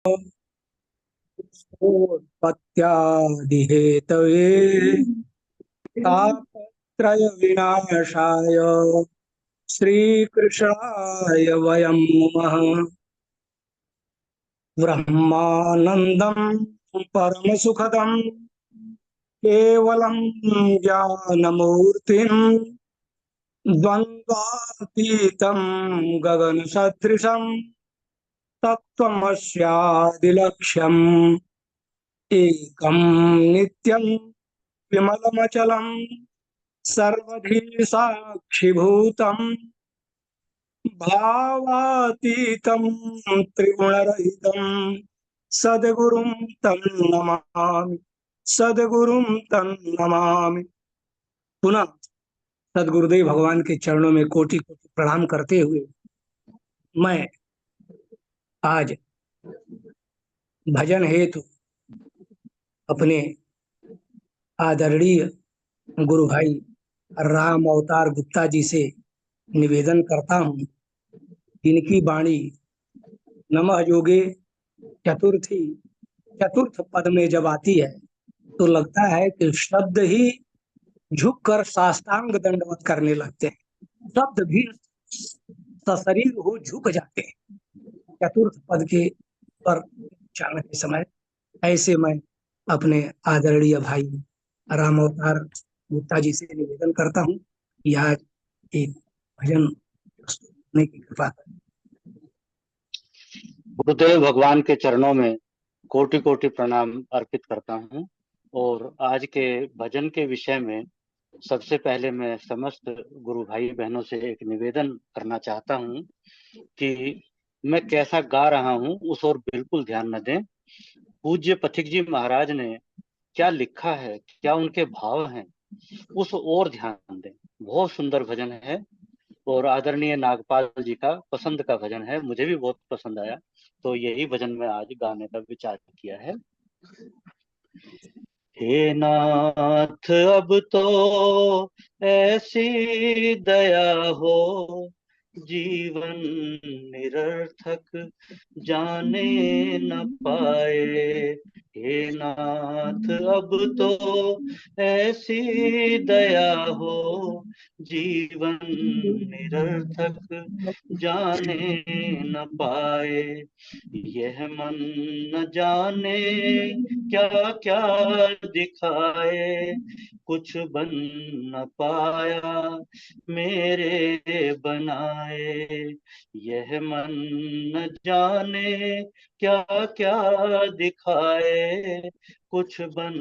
उत्पत्त्यादिहेतवे तापत्रय विनाशाय श्रीकृष्णाय वयं नमः। ब्रह्मानन्दं परमसुखदं केवलं ज्ञानमूर्तिं द्वन्द्वातीतं गगनसदृशं तत्त्वमस्यादिलक्ष्यम् एकं नित्यं विमलमचलं सर्वधी साक्षिभूतं भावातीतं त्रिगुणरहितं सद्गुरुं तं नमामि। सद्गुरुं तं नमामि। पुनः सद्गुरुदेव भगवान के चरणों में कोटि कोटि प्रणाम करते हुए मैं आज भजन हेतु अपने आदरणीय गुरु भाई राम अवतार गुप्ता जी से निवेदन करता हूँ। इनकी वाणी नमः योगे चतुर्थ पद में जब आती है तो लगता है कि शब्द ही झुककर साष्टांग दंडवत करने लगते हैं। शब्द भी सशरीर हो झुक जाते हैं चतुर्थ पद के पर उच्चारण के समय। ऐसे मैं अपने आदरणीय भाई राम अवतार गुप्ता जी से निवेदन करता हूँ कि आज एक भजन प्रस्तुत करने की कृपा करें। गुरुदेव भगवान के चरणों में कोटि कोटि प्रणाम अर्पित करता हूँ। और आज के भजन के विषय में सबसे पहले मैं समस्त गुरु भाई बहनों से एक निवेदन करना चाहता हूँ कि मैं कैसा गा रहा हूँ उस ओर बिल्कुल ध्यान न दें। पूज्य पथिक जी महाराज ने क्या लिखा है, क्या उनके भाव हैं, उस ओर ध्यान दें। बहुत सुंदर भजन है और आदरणीय नागपाल जी का पसंद का भजन है, मुझे भी बहुत पसंद आया, तो यही भजन मैं आज गाने का विचार किया है। हे नाथ अब तो ऐसी दया हो, जीवन निरर्थक जाने न पाए। हे नाथ अब तो ऐसी दया हो, जीवन निरर्थक जाने न पाए। यह मन न जाने क्या क्या दिखाए, कुछ बन न पाया मेरे बनाए। यह मन न जाने क्या क्या दिखाए, कुछ बन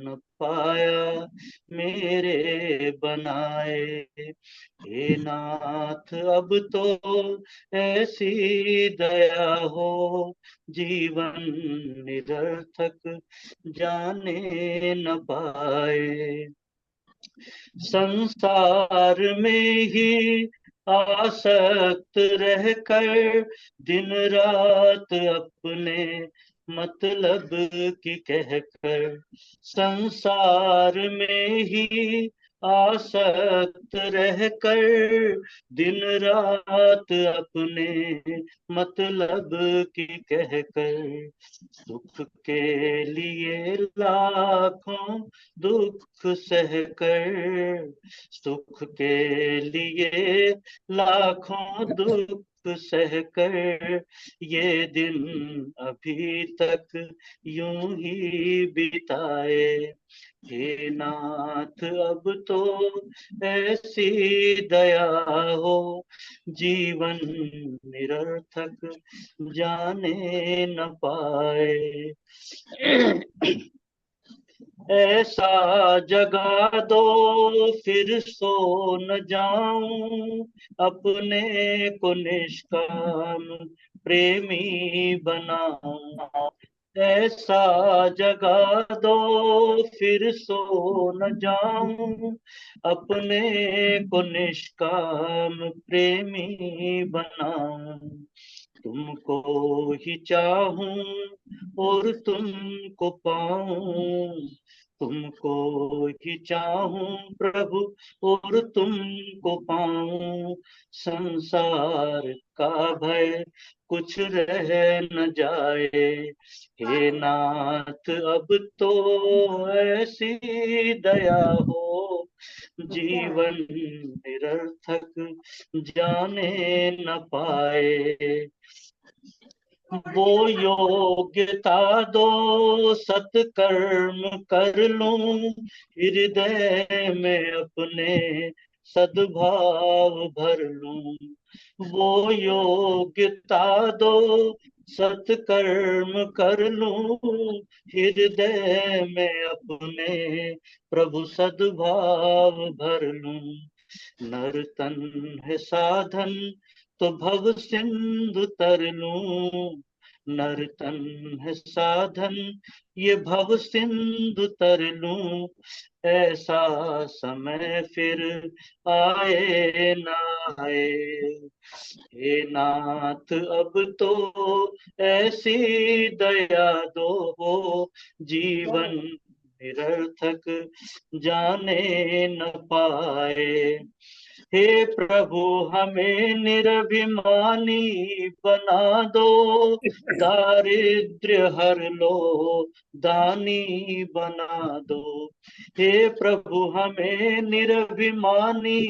न पाया मेरे बनाए। हे नाथ अब तो ऐसी दया हो, जीवन निरर्थक जाने न पाए। संसार में ही आसक्त रहकर दिन रात अपने मतलब की कहकर, संसार में ही आसक्त रहकर दिन रात अपने मतलब की कहकर, सुख के लिए लाखों दुख सहकर, सुख के लिए लाखों दुख सहकर, ये दिन अभी तक यूं ही बिताए। हे नाथ अब तो ऐसी दया हो, जीवन निरर्थक जाने न पाए। ऐसा जगा दो फिर सो न जाऊं, अपने को निष्काम प्रेमी बनाऊं। ऐसा जगा दो फिर सो न जाऊं, अपने को निष्काम प्रेमी बनाऊं। तुमको ही चाहूं और तुमको पाऊं, तुमको ही चाहूं प्रभु और तुमको पाऊं, संसार का भय कुछ रह न जाए। हे नाथ अब तो ऐसी दया हो, जीवन निरर्थक जाने न पाए। वो योग्यता दो सत्कर्म कर लूं, हृदय में अपने सद्भाव भर लूं। वो योग्यता दो सत्कर्म कर लूं, हृदय में अपने प्रभु सद्भाव भर लूं। नर तन है साधन तो भव सिंधु तर लूं, नर तन है साधन ये भव सिंधु तर लूं। ऐसा समय फिर आए ना आए। हे नाथ अब तो ऐसी दया दो, जीवन निरर्थक जाने न पाए। हे प्रभु हमें निरभिमानी बना दो, दारिद्र्य हर लो दानी बना दो। हे प्रभु हमें निरभिमानी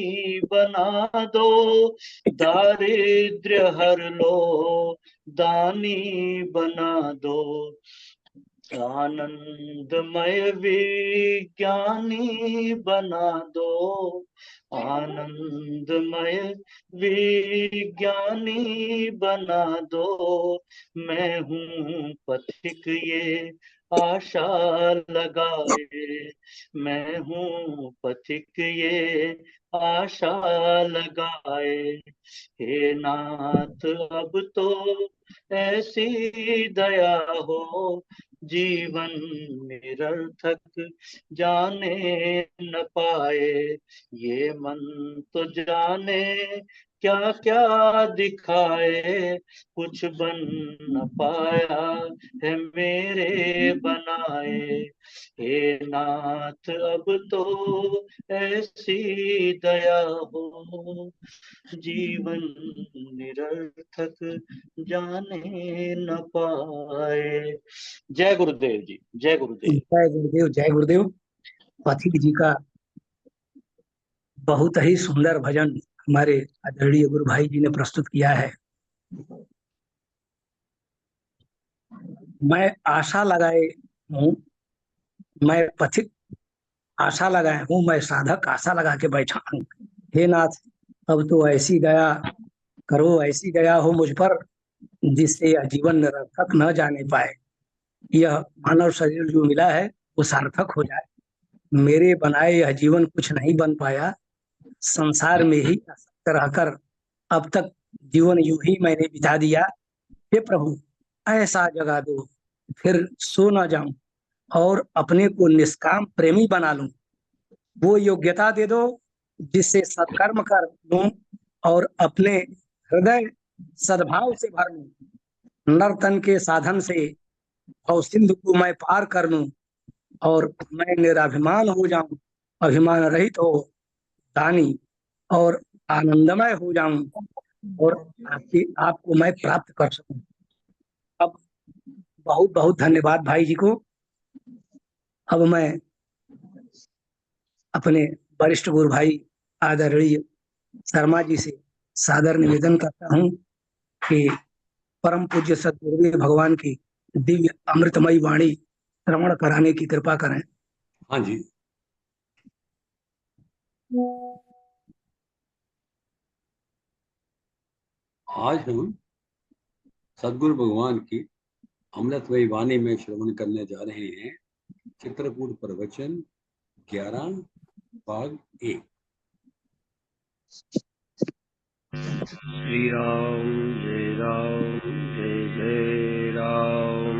बना दो, दारिद्र्य हर लो दानी बना दो। आनंदमय विज्ञानी बना दो, आनंदमय विज्ञानी बना दो। मैं हूँ पथिक ये आशा लगाए, मैं हूँ पथिक ये आशा लगाए। हे नाथ अब तो ऐसी दया हो, जीवन निरर्थक जाने न पाए। ये मन तो जाने क्या क्या दिखाए, कुछ बन न पाया है मेरे बनाए। हे नाथ अब तो ऐसी दया हो, जीवन निरर्थक जाने न पाए। जय गुरुदेव जी, जय गुरुदेव। जय गुरुदेव, जय गुरुदेव। पथिक जी का बहुत ही सुंदर भजन हमारे आदरणीय गुरु भाई जी ने प्रस्तुत किया है। मैं आशा लगाए हूँ, मैं पथिक आशा लगाए हूँ, मैं साधक आशा लगा के बैठा हूँ। हे नाथ अब तो ऐसी दया करो, ऐसी दया हो मुझ पर जिससे यह जीवन निरर्थक न जाने पाए। यह मानव शरीर जो मिला है वो सार्थक हो जाए। मेरे बनाए यह जीवन कुछ नहीं बन पाया, संसार में ही असक्त रहकर अब तक जीवन यूं ही मैंने बिता दिया। हे प्रभु ऐसा जगा दो फिर सो ना जाऊं और अपने को निष्काम प्रेमी बना लूं। वो योग्यता दे दो जिससे सत्कर्म कर लूं और अपने हृदय सद्भाव से भर लूं। नर्तन के साधन से और सिंधु को मैं पार कर लूं और मैं निराभिमान हो जाऊं, अभिमान रहित हो दानी और आनंदमय हो जाऊं और आपको मैं प्राप्त कर सकूं। अब बहुत बहुत धन्यवाद भाई जी को। अब मैं अपने वरिष्ठ गुरु भाई आदरणीय शर्मा जी से सादर निवेदन करता हूं कि परम पूज्य सदगुरुदेव भगवान की दिव्य अमृतमयी वाणी श्रवण कराने की कृपा करें। हाँ जी। आज हम सदगुरु भगवान की अमृतमयी वाणी में श्रवण करने जा रहे हैं चित्रकूट प्रवचन 11 भाग 1। श्री राम जय जय राम।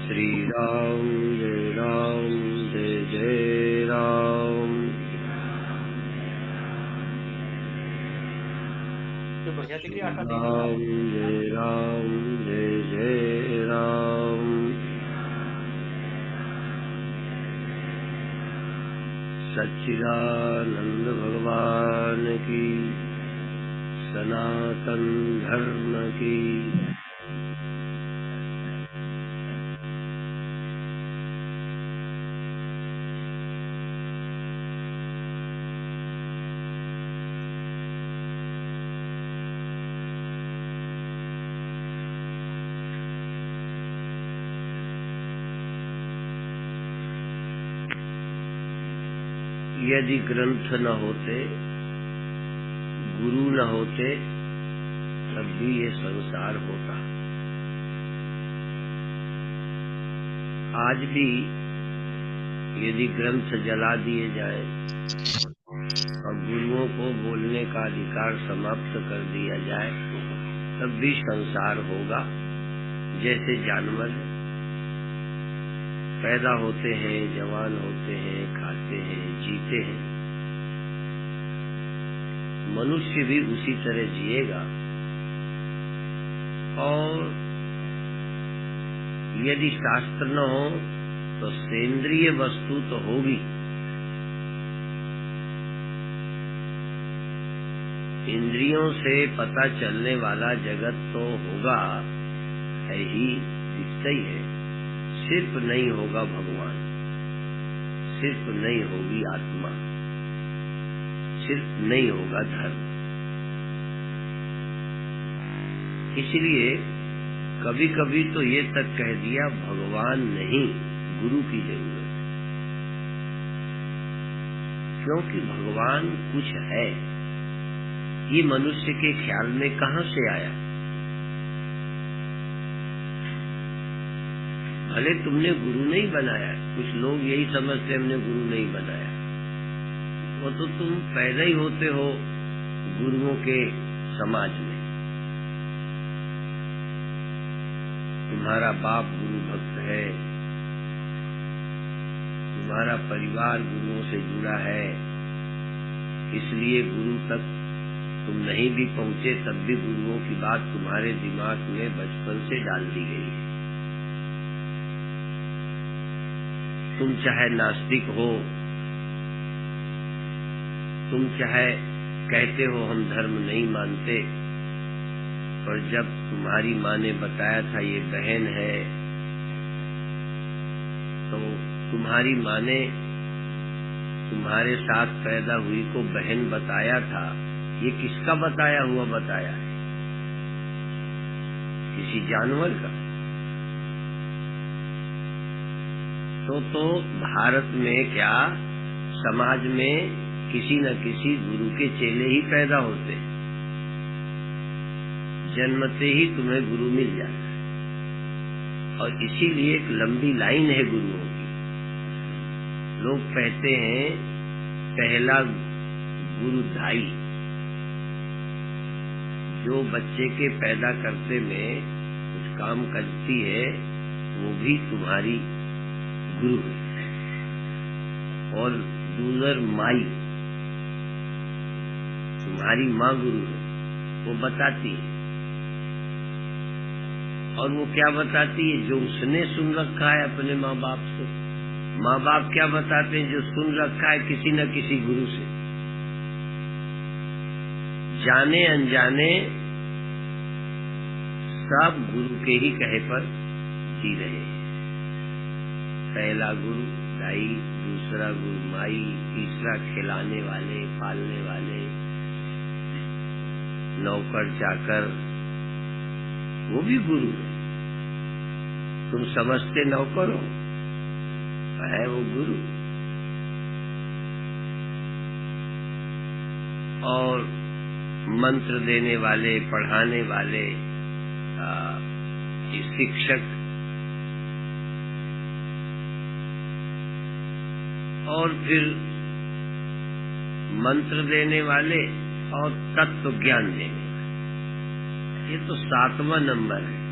श्री राम जय जय राम। बढ़िया प्रतिक्रिया हटा दीजिए राम जय जय राम। सच्चिदानंद भगवान की, सनातन धर्म की। यदि ग्रंथ न होते, गुरु न होते, तब भी ये संसार होता। आज भी यदि ग्रंथ जला दिए जाए और गुरुओं को बोलने का अधिकार समाप्त कर दिया जाए, तब भी संसार होगा। जैसे जानवर पैदा होते हैं, जवान होते हैं, खाते हैं, जीते हैं, मनुष्य भी उसी तरह जिएगा। और यदि शास्त्र न हो तो सेंद्रिय वस्तु तो होगी। इंद्रियों से पता चलने वाला जगत तो होगा, है ही, दिखता ही है। सिर्फ नहीं होगा भगवान, सिर्फ नहीं होगी आत्मा, सिर्फ नहीं होगा धर्म। इसलिए कभी कभी तो ये तक कह दिया, भगवान नहीं, गुरु की जरूरत है। क्योंकि भगवान कुछ है, ये मनुष्य के ख्याल में कहां से आया। भले तुमने गुरु नहीं बनाया, कुछ लोग यही समझते हमने गुरु नहीं बनाया, वो तो तुम पैदा ही होते हो गुरुओं के समाज में। तुम्हारा बाप गुरु भक्त है, तुम्हारा परिवार गुरुओं से जुड़ा है, इसलिए गुरु तक तुम नहीं भी पहुंचे, तब भी गुरुओं की बात तुम्हारे दिमाग में बचपन से डाल दी गई है। तुम चाहे नास्तिक हो, तुम चाहे कहते हो हम धर्म नहीं मानते, पर जब तुम्हारी माँ ने बताया था ये बहन है, तो तुम्हारी माँ ने तुम्हारे साथ पैदा हुई को बहन बताया था। ये किसका बताया हुआ बताया है? किसी जानवर का। तो भारत में क्या समाज में किसी न किसी गुरु के चेले ही पैदा होते हैं। जन्मते ही तुम्हें गुरु मिल जाता है, और इसीलिए एक लंबी लाइन है गुरुओं की। लोग कहते हैं पहला गुरु दाई, जो बच्चे के पैदा करते में कुछ काम करती है, वो भी तुम्हारी गुरु है। और दूसर माई, तुम्हारी माँ गुरु है, वो बताती है। और वो क्या बताती है? जो उसने सुन रखा है अपने माँ बाप से। माँ बाप क्या बताते हैं? जो सुन रखा है किसी न किसी गुरु से। जाने अनजाने सब गुरु के ही कहे पर जी रहे हैं। पहला गुरु दाई, दूसरा गुरु माई, तीसरा खिलाने वाले, पालने वाले, नौकर चाकर, वो भी गुरु है। तुम समझते नौकर हो, है वो गुरु। और मंत्र देने वाले, पढ़ाने वाले, शिक्षक, और फिर मंत्र देने वाले और तत्व ज्ञान देने वाले, ये तो 7वां नंबर है।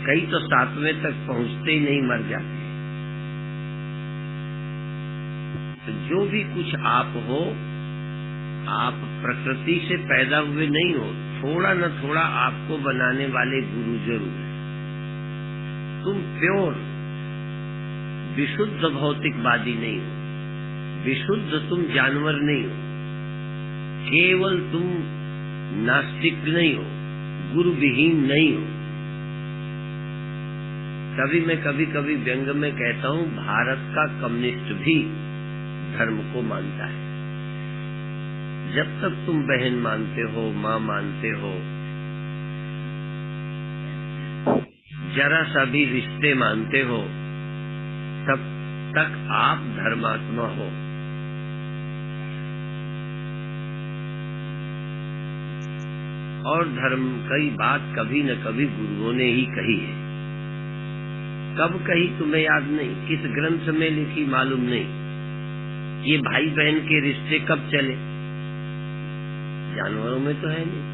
कई तो 7वें तक पहुंचते ही नहीं, मर जाते हैं। तो जो भी कुछ आप हो, आप प्रकृति से पैदा हुए नहीं हो, थोड़ा न थोड़ा आपको बनाने वाले गुरु जरूर है। तुम प्योर विशुद्ध भौतिकवादी नहीं हो, विशुद्ध तुम जानवर नहीं हो, केवल तुम नास्तिक नहीं हो, गुरु विहीन नहीं हो। तभी मैं कभी कभी व्यंग में कहता हूँ, भारत का कम्युनिस्ट भी धर्म को मानता है। जब तक तुम बहन मानते हो, माँ मानते हो, जरा सा भी रिश्ते मानते हो, तब तक आप धर्मात्मा हो। और धर्म की बात कभी न कभी गुरुओं ने ही कही है। कब कही तुम्हें याद नहीं, किस ग्रंथ में लिखी मालूम नहीं। ये भाई बहन के रिश्ते कब चले? जानवरों में तो है नहीं,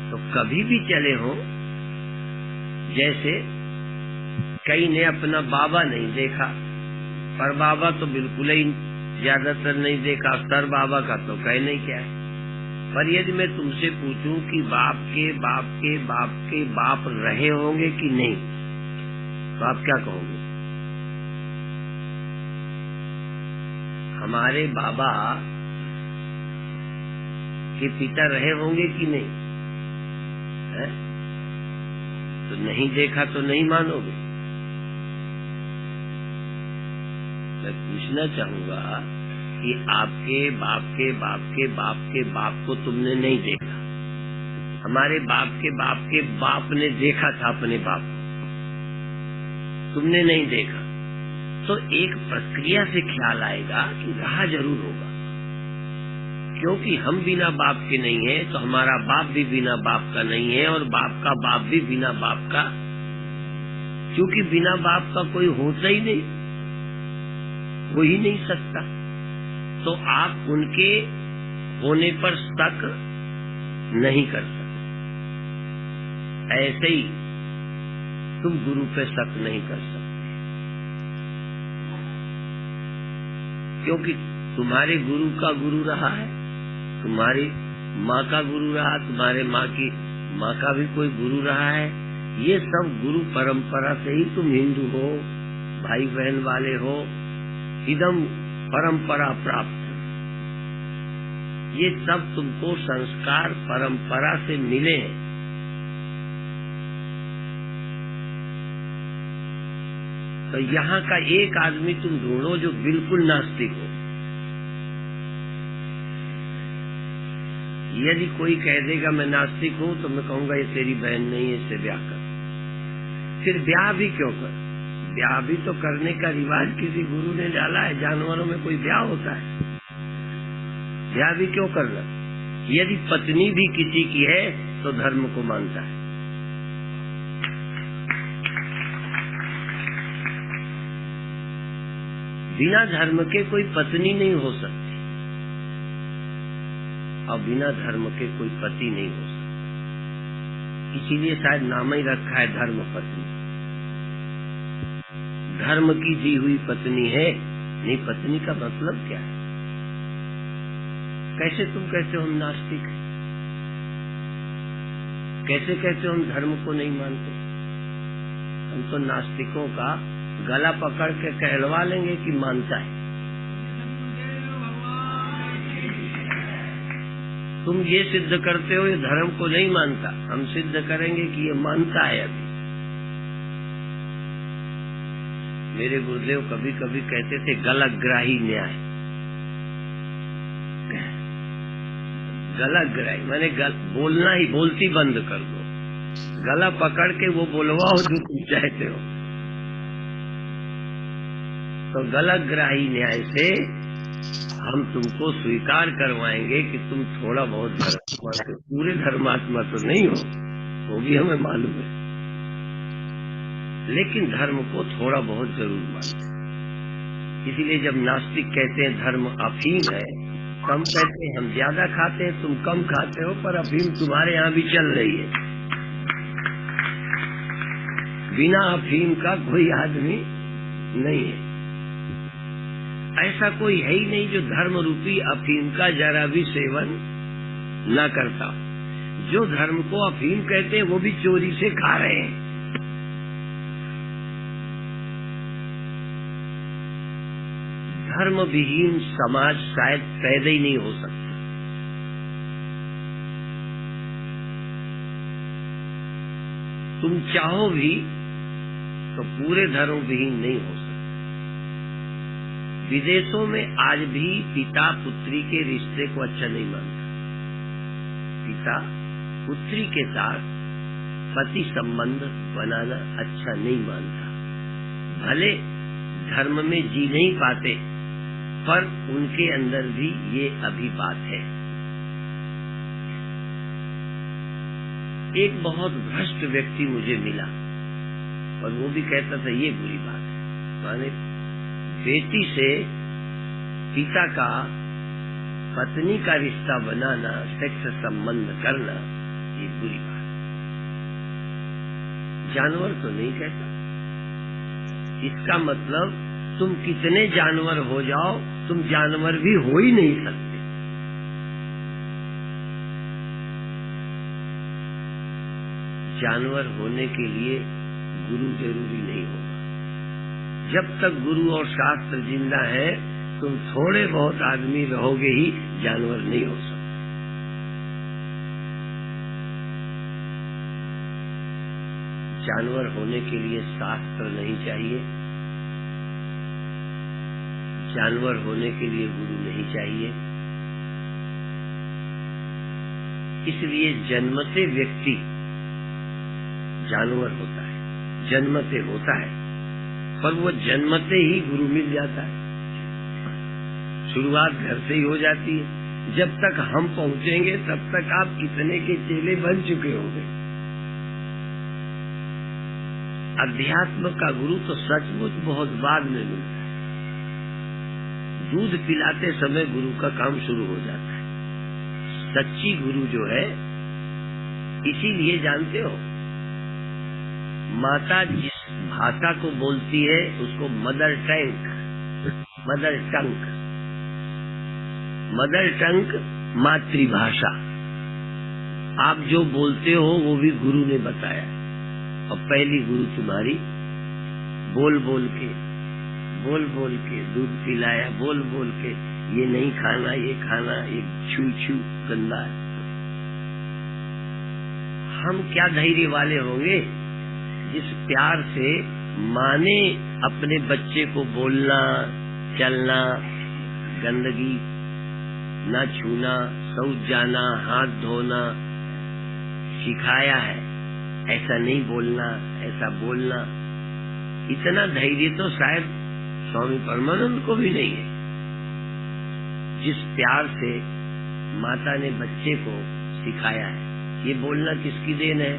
तो कभी भी चले हो। जैसे कई ने अपना बाबा नहीं देखा, पर बाबा तो बिल्कुल ही ज्यादातर नहीं देखा, सर बाबा का तो कह नहीं क्या है। पर यदि मैं तुमसे पूछूं कि बाप के बाप के बाप के बाप रहे होंगे कि नहीं, तो आप क्या कहोगे? हमारे बाबा के पिता रहे होंगे कि नहीं है? तो नहीं देखा तो नहीं मानोगे। मैं पूछना चाहूंगा कि आपके बाप के बाप के बाप के बाप को तुमने नहीं देखा, हमारे बाप के बाप ने देखा था अपने बाप को, तुमने नहीं देखा, तो एक प्रक्रिया से ख्याल आएगा कि रहा जरूर होगा। क्योंकि हम बिना बाप के नहीं है, तो हमारा बाप भी बिना बाप का नहीं है, और बाप का बाप भी बिना बाप का, क्योंकि बिना बाप का कोई होता ही नहीं, हो ही नहीं सकता। तो आप उनके होने पर शक नहीं कर सकते। ऐसे ही तुम गुरु पे शक नहीं कर सकते, क्योंकि तुम्हारे गुरु का गुरु रहा है, तुम्हारी माँ का गुरु रहा, तुम्हारे माँ की माँ का भी कोई गुरु रहा है। ये सब गुरु परंपरा से ही तुम हिंदू हो, भाई बहन वाले हो, इदम परंपरा प्राप्त। ये सब तुमको संस्कार परंपरा से मिले हैं। तो यहाँ का एक आदमी तुम ढूंढो जो बिल्कुल नास्तिक हो। यदि कोई कह देगा मैं नास्तिक हूँ, तो मैं कहूँगा ये तेरी बहन नहीं है, इससे ब्याह कर। फिर ब्याह भी क्यों कर? ब्याह भी तो करने का रिवाज किसी गुरु ने डाला है। जानवरों में कोई ब्याह होता है? ब्याह भी क्यों करना? यदि पत्नी भी किसी की है तो धर्म को मानता है। बिना धर्म के कोई पत्नी नहीं हो सकती, और बिना धर्म के कोई पति नहीं हो सकता। इसीलिए शायद नाम ही रखा है धर्म पत्नी। धर्म की दी हुई पत्नी है। नहीं, पत्नी का मतलब क्या है? कैसे तुम कहते हो हम नास्तिक हैं? कैसे कहते हो हम धर्म को नहीं मानते? हम तो नास्तिकों का गला पकड़ के कहलवा लेंगे कि मानता है। तुम ये सिद्ध करते हो ये धर्म को नहीं मानता, हम सिद्ध करेंगे कि ये मानता है। अभी मेरे गुरुदेव कभी कभी कहते थे गलग्राही न्याय। गलग्राही माने बोलना ही, बोलती बंद कर दो, गला पकड़ के वो बोलवाओ जो तुम चाहते हो। तो गलग्राही न्याय से हम तुमको स्वीकार करवाएंगे कि तुम थोड़ा बहुत धर्मात्मा हो। पूरे धर्मात्मा तो नहीं हो, वो भी हमें मालूम है, लेकिन धर्म को थोड़ा बहुत जरूर मानते हैं। इसीलिए जब नास्तिक कहते हैं धर्म अफीम है, कम कहते हैं हम ज्यादा खाते हैं, तुम कम खाते हो, पर अफीम तुम्हारे यहाँ भी चल रही है। बिना अफीम का कोई आदमी नहीं है। ऐसा कोई है ही नहीं जो धर्म रूपी अफीम का जरा भी सेवन न करता। जो धर्म को अफीम कहते हैं वो भी चोरी से खा रहे हैं। धर्म विहीन समाज शायद पैदा ही नहीं हो सकता। तुम चाहो भी तो पूरे धर्म विहीन नहीं हो सकते। विदेशों में आज भी पिता पुत्री के रिश्ते को अच्छा नहीं मानता। पिता पुत्री के साथ पति संबंध बनाना अच्छा नहीं मानता। भले धर्म में जी नहीं पाते, पर उनके अंदर भी ये अभिबात है। एक बहुत भ्रष्ट व्यक्ति मुझे मिला और वो भी कहता था ये बुरी बात है। माने बेटी से पिता का पत्नी का रिश्ता बनाना, सेक्स संबंध करना, ये बुरी बात है। जानवर तो नहीं कहता। इसका मतलब तुम कितने जानवर हो जाओ, तुम जानवर भी हो ही नहीं सकते। जानवर होने के लिए गुरु जरूरी नहीं होगा। जब तक गुरु और शास्त्र जिंदा है, तुम थोड़े बहुत आदमी रहोगे ही, जानवर नहीं हो सकते। जानवर होने के लिए शास्त्र नहीं चाहिए। जानवर होने के लिए गुरु नहीं चाहिए। इसलिए जन्मते व्यक्ति जानवर होता है, जन्मते होता है, पर वो जन्मते ही गुरु मिल जाता है। शुरुआत घर से ही हो जाती है। जब तक हम पहुंचेंगे तब तक आप कितने के चेले बन चुके होंगे। अध्यात्म का गुरु तो सचमुच बहुत बाद में मिलता है। दूध पिलाते समय गुरु का काम शुरू हो जाता है। सच्ची गुरु जो है, इसीलिए जानते हो, माता जिस भाषा को बोलती है उसको mother tongue, mother tongue, mother tongue मातृभाषा। आप जो बोलते हो वो भी गुरु ने बताया। और पहली गुरु तुम्हारी बोल बोल के दूध पिलाया, बोल बोल के ये नहीं खाना, ये खाना, ये छू छू गंदा है। हम क्या धैर्य वाले होंगे जिस प्यार से माँ ने अपने बच्चे को बोलना, चलना, गंदगी न छूना, शौच जाना, हाथ धोना सिखाया है। ऐसा नहीं बोलना, ऐसा बोलना। इतना धैर्य तो शायद स्वामी परमानंद को भी नहीं है। जिस प्यार से माता ने बच्चे को सिखाया है, ये बोलना किसकी देन है?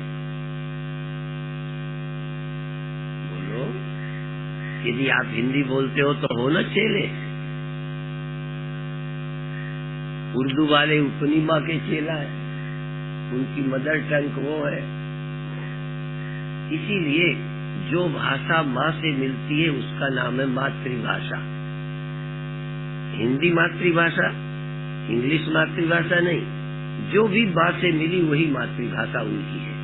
बोलो। यदि आप हिंदी बोलते हो तो हो न चेले। उर्दू वाले अपनी माँ के चेला है, उनकी मदर टंग वो है। इसीलिए जो भाषा माँ से मिलती है उसका नाम है मातृभाषा। हिंदी मातृभाषा, इंग्लिश मातृभाषा नहीं। जो भी माँ से मिली वही मातृभाषा उनकी है।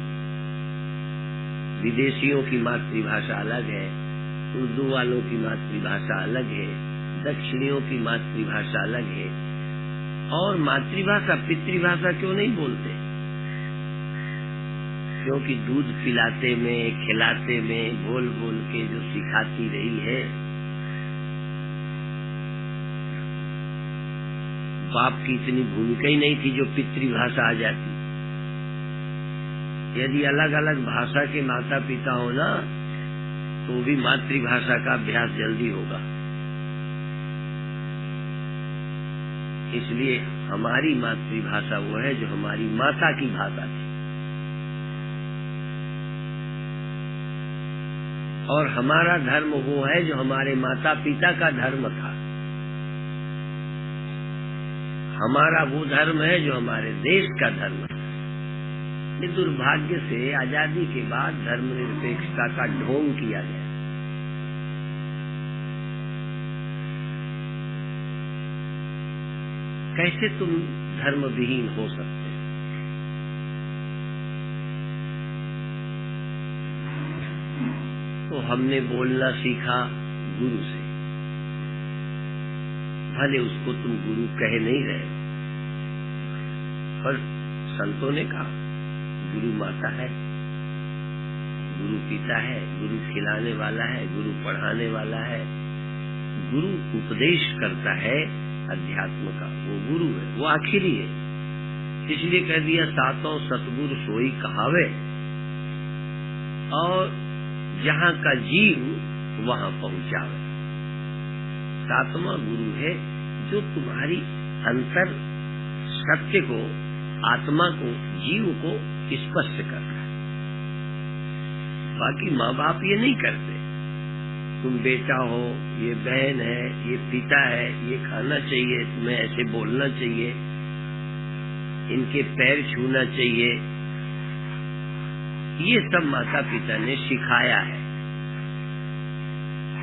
विदेशियों की मातृभाषा अलग है, उर्दू वालों की मातृभाषा अलग है, दक्षिणियों की मातृभाषा अलग है। और मातृभाषा पितृभाषा क्यों नहीं बोलते? क्योंकि दूध पिलाते में, खिलाते में बोल बोल के जो सिखाती रही है, बाप की इतनी भूमिका ही नहीं थी जो पितृभाषा आ जाती। यदि अलग अलग भाषा के माता पिता हो ना, तो भी मातृभाषा का अभ्यास जल्दी होगा। इसलिए हमारी मातृभाषा वो है जो हमारी माता की भाषा थी। और हमारा धर्म वो है जो हमारे माता पिता का धर्म था। हमारा वो धर्म है जो हमारे देश का धर्म है। ये दुर्भाग्य से आजादी के बाद धर्मनिरपेक्षता का ढोंग किया गया। कैसे तुम धर्म विहीन हो सकते हो? तो हमने बोलना सीखा गुरु से, भले उसको तुम गुरु कह नहीं रहे, पर संतों ने कहा गुरु माता है, गुरु पिता है, गुरु खिलाने वाला है, गुरु पढ़ाने वाला है, गुरु उपदेश करता है अध्यात्म का, वो गुरु है, वो आखिरी है। इसलिए कह दिया सातों सतगुरु सोई कहावे, और जहाँ का जीव वहाँ पहुँचावे। सातवां गुरु है जो तुम्हारी अंतर सत्य को, आत्मा को, जीव को स्पष्ट करता है। बाकी माँ बाप ये नहीं करते। तुम बेटा हो, ये बहन है, ये पिता है, ये खाना चाहिए, तुम्हें ऐसे बोलना चाहिए, इनके पैर छूना चाहिए, ये सब माता पिता ने सिखाया है।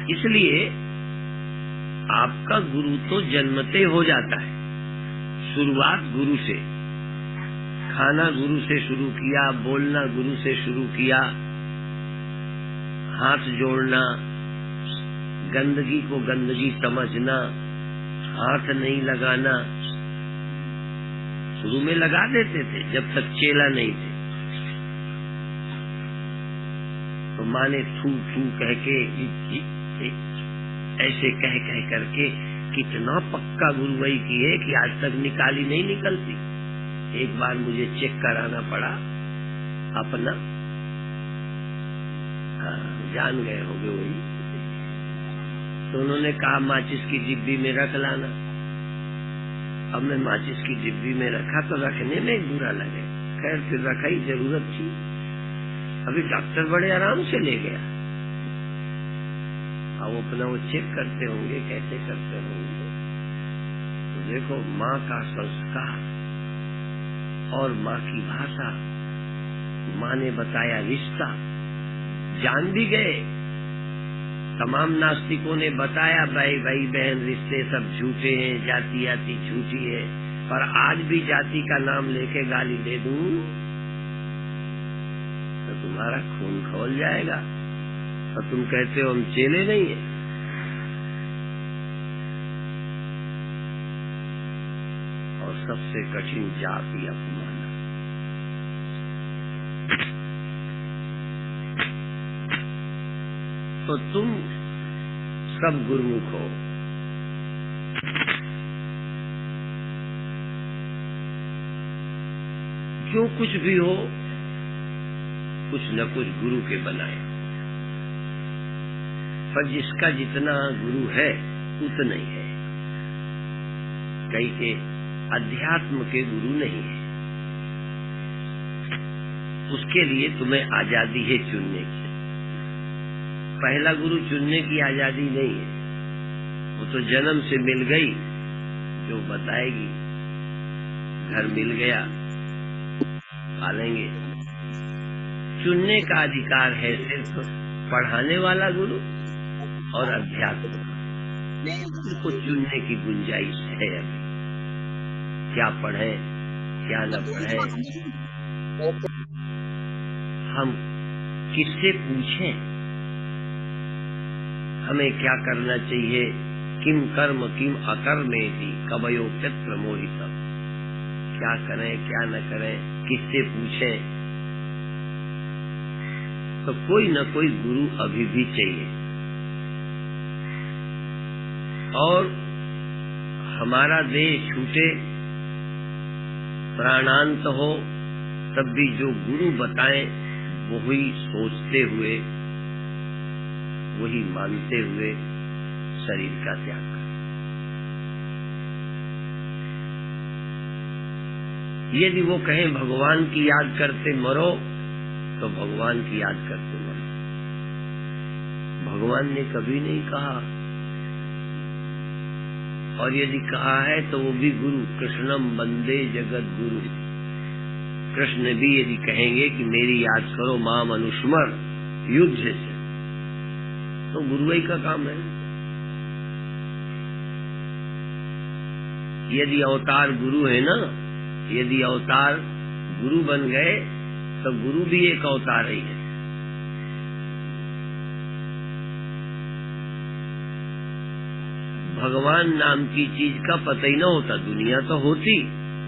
इसलिए आपका गुरु तो जन्मते हो जाता है। शुरुआत गुरु से, खाना गुरु से शुरू किया, बोलना गुरु से शुरू किया, हाथ जोड़ना, गंदगी को गंदगी समझना, हाथ नहीं लगाना, शुरू में लगा देते थे जब तक चेला नहीं थे। तो माँ ने थू थू कह के, ऐसे कह कह करके कितना पक्का गुरुवाई की है कि आज तक निकाली नहीं निकलती। एक बार मुझे चेक कराना पड़ा अपना, जान गए होंगे वही। तो उन्होंने कहा माचिस की डिब्बी में रख लाना। अब मैं माचिस की डिब्बी में रखा तो रखने में बुरा लगे, खैर फिर रखा ही, जरूरत थी। अभी डॉक्टर बड़े आराम से ले गया। अब अपना वो चेक करते होंगे, कैसे करते होंगे। तो देखो माँ का संस्कार और माँ की भाषा, माँ ने बताया रिश्ता, जान भी गए। तमाम नास्तिकों ने बताया भाई भाई बहन रिश्ते सब झूठे हैं, जातियाती झूठी है, पर आज भी जाति का नाम लेके गाली दे दूं तो तुम्हारा खून खौल जाएगा, और तुम कहते हो हम चेले नहीं है। और सबसे कठिन जाति अपमान। तो तुम सब गुरुमुख हो। जो कुछ भी हो, कुछ न कुछ गुरु के बनाए, पर जिसका जितना गुरु है उतना ही है। कई के अध्यात्म के गुरु नहीं है, उसके लिए तुम्हें आजादी है चुनने की। पहला गुरु चुनने की आजादी नहीं है, वो तो जन्म से मिल गई, जो बताएगी। घर मिल गया, पालेंगे। चुनने का अधिकार है सिर्फ पढ़ाने वाला गुरु और अध्यात्म। उनको चुनने की गुंजाइश है अभी, क्या पढ़े क्या न पढ़े, हम किससे पूछें हमें क्या करना चाहिए। किम कर्म किम अकर्मेति कवयो पित्र मोहितम, क्या करें क्या न करें, किससे पूछें। तो कोई न कोई गुरु अभी भी चाहिए। और हमारा देह छूटे, प्राणांत हो, तब भी जो गुरु बताएं वही सोचते हुए, वही मानते हुए शरीर का त्याग करें। यदि वो कहें भगवान की याद करते मरो, तो भगवान की याद करते मरो। भगवान ने कभी नहीं कहा, और यदि कहा है तो वो भी गुरु कृष्णम वंदे जगत गुरु। कृष्ण भी यदि कहेंगे कि मेरी याद करो माम अनुस्मर युद्ध से, तो गुरुई का काम है। यदि अवतार गुरु है ना, यदि अवतार गुरु बन गए तो गुरु भी एक अवतार ही है। भगवान नाम की चीज का पता ही न होता, दुनिया तो होती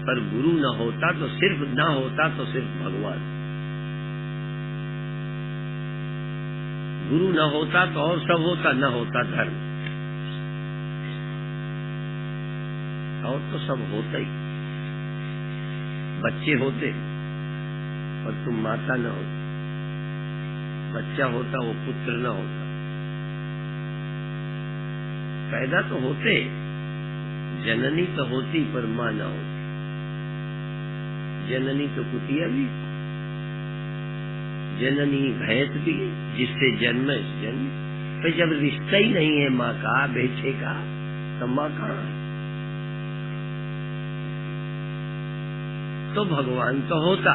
पर गुरु न होता तो सिर्फ भगवान। गुरु न होता तो और सब होता, न होता धर्म, और तो सब होता ही। बच्चे होते और तुम माता न होती, बच्चा होता वो पुत्र न होता। पैदा तो होते, जननी तो होती पर मां न होती। जननी तो कुतिया भी, जननी भैंस भी, जिससे जन्म तो जब रिश्ता ही नहीं है माँ का बेटे का तो माँ कहाँ? तो भगवान तो होता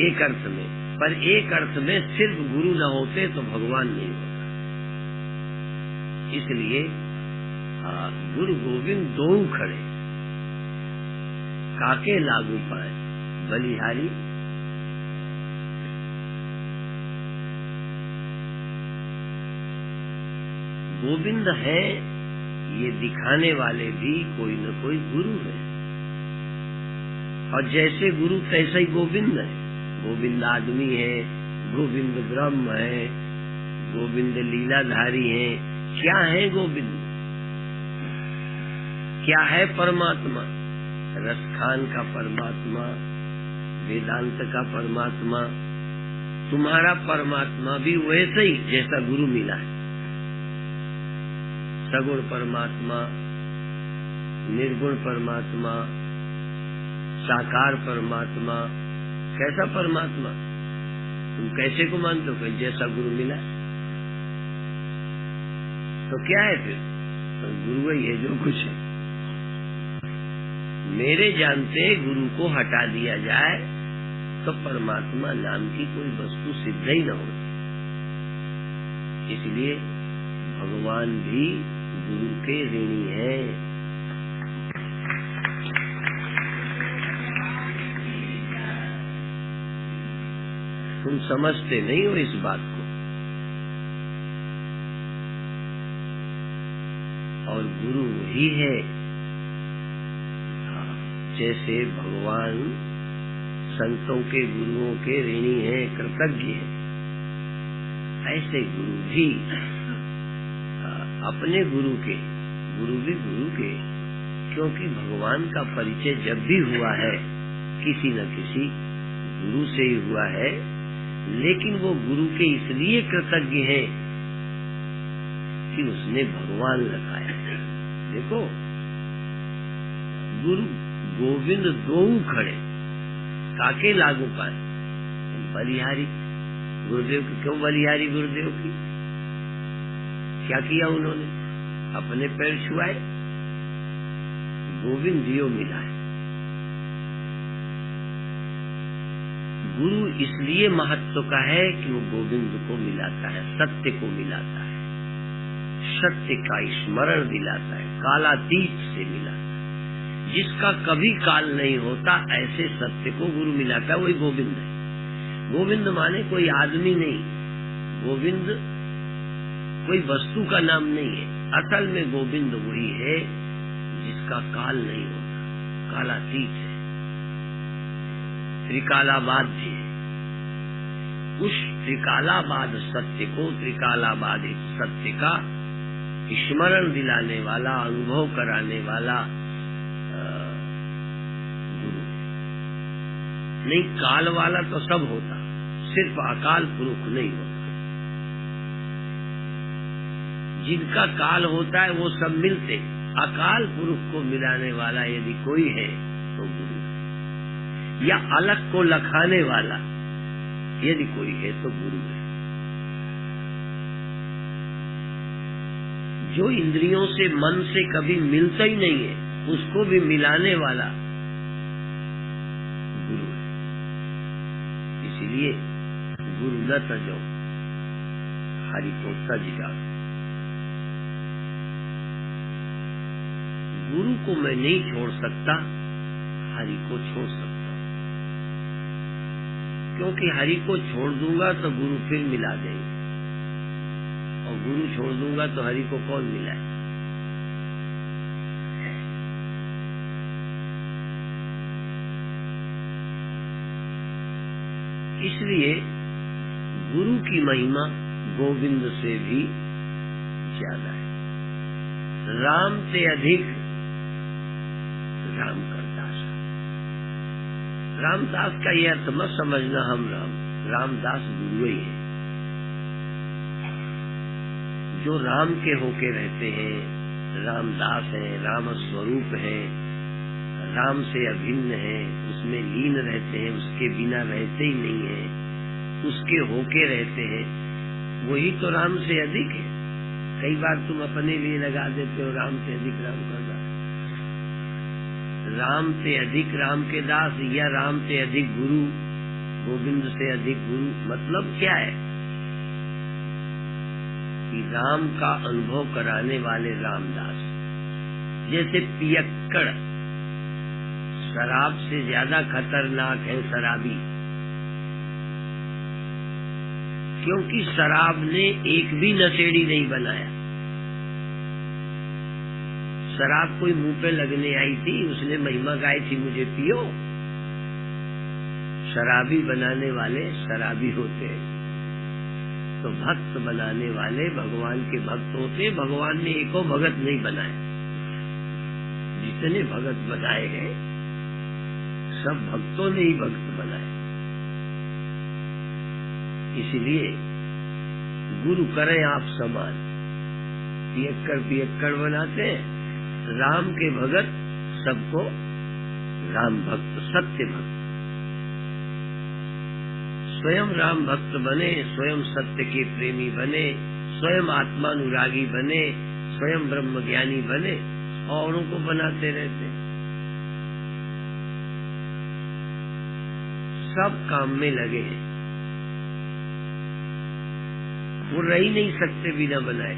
एक अर्थ में, पर एक अर्थ में सिर्फ गुरु न होते तो भगवान नहीं होता। इसलिए गुरु गोविंद दो खड़े, काके लागू पाए बलिहारी। गोविंद है ये दिखाने वाले भी कोई न कोई गुरु है, और जैसे गुरु तैसे ही गोविंद है। गोविंद आदमी है, गोविंद ब्रह्म है, गोविंद लीलाधारी है। क्या है गोविंद? क्या है परमात्मा? रसखान का परमात्मा, वेदांत का परमात्मा। तुम्हारा परमात्मा भी वैसे ही जैसा गुरु मिला है, सगुण परमात्मा, निर्गुण परमात्मा, साकार परमात्मा। कैसा परमात्मा? तुम कैसे को मानते हो? जैसा गुरु मिला तो क्या है फिर? तो गुरु ही है जो कुछ है। मेरे जानते गुरु को हटा दिया जाए तो परमात्मा नाम की कोई वस्तु सिद्ध ही न होती। इसलिए भगवान भी गुरु के ऋणी हैं। तुम समझते नहीं हो इस बात को। और गुरु ही है, जैसे भगवान संतों के गुरुओं के ऋणी हैं, कृतज्ञ हैं, ऐसे गुरु भी अपने गुरु के, गुरु भी गुरु के, क्योंकि भगवान का परिचय जब भी हुआ है किसी न किसी गुरु से ही हुआ है। लेकिन वो गुरु के इसलिए कृतज्ञ हैं कि उसने भगवान लगाया। देखो गुरु गोविंद दो खड़े, काके लागू पाए बलिहारी। गुरुदेव की क्यों बलिहारी? गुरुदेव की क्या किया उन्होंने? अपने पैर छुआए, गोविंद दियो मिला है। गुरु इसलिए महत्व का है कि वो गोविंद को मिलाता है, सत्य को मिलाता है, सत्य का स्मरण दिलाता है, कालातीत से मिलाता है। जिसका कभी काल नहीं होता ऐसे सत्य को गुरु मिलाता है, वही गोविंद है। गोविंद माने कोई आदमी नहीं, गोविंद कोई वस्तु का नाम नहीं है। असल में गोविंद वही है जिसका काल नहीं होता, कालातीत है, त्रिकालाबाद है। उस त्रिकालाबाद सत्य को, त्रिकालाबाद सत्य का स्मरण दिलाने वाला, अनुभव कराने वाला गुरु। नहीं काल वाला तो सब होता, सिर्फ अकाल पुरुष नहीं होता। जिनका काल होता है वो सब मिलते, अकाल पुरुष को मिलाने वाला यदि कोई है तो गुरु, या अलग को लखाने वाला यदि कोई है तो गुरु है। जो इंद्रियों से, मन से कभी मिलता ही नहीं है, उसको भी मिलाने वाला गुरु है। इसीलिए गुरु न तजो, हरि को तज जाओ। गुरु को मैं नहीं छोड़ सकता, हरि को छोड़ सकता हूँ, क्योंकि हरि को छोड़ दूंगा तो गुरु फिर मिला देंगे, और गुरु छोड़ दूंगा तो हरि को कौन मिलाए। इसलिए गुरु की महिमा गोविंद से भी ज्यादा है। राम से अधिक राम करदास। रामदास का यह अर्थ मत समझना हम रामदास गुरु ही है। जो राम के होके रहते हैं, रामदास है, राम स्वरूप है, राम से अभिन्न है, उसमें लीन रहते हैं, उसके बिना रहते ही नहीं है, उसके होके रहते हैं, वही तो राम से अधिक है। कई बार तुम अपने लिए लगा देते हो राम से अधिक राम का दास, राम से अधिक राम के दास, या राम से अधिक गुरु, गोविंद से अधिक गुरु। मतलब क्या है कि राम का अनुभव कराने वाले रामदास। जैसे पियक्कड़, शराब से ज्यादा खतरनाक है शराबी, क्योंकि शराब ने एक भी नशेड़ी नहीं बनाया। शराब कोई मुंह पे लगने आई थी, उसने महिमा गाई थी मुझे पियो। शराबी बनाने वाले शराबी होते हैं, तो भक्त बनाने वाले भगवान के भक्त होते। भगवान ने एको भगत नहीं बनाया, जितने भगत बनाए हैं सब भक्तों ने ही भक्त बनाए। इसलिए गुरु करें आप समान। पियक्कड़ बनाते हैं, राम के भगत सबको राम भक्त, सत्य भक्त। स्वयं राम भक्त बने, स्वयं सत्य के प्रेमी बने, स्वयं आत्मानुरागी बने, स्वयं ब्रह्म ज्ञानी बने, औरों को बनाते रहते। सब काम में लगे हैं, वो रह ही नहीं सकते बिना बनाए।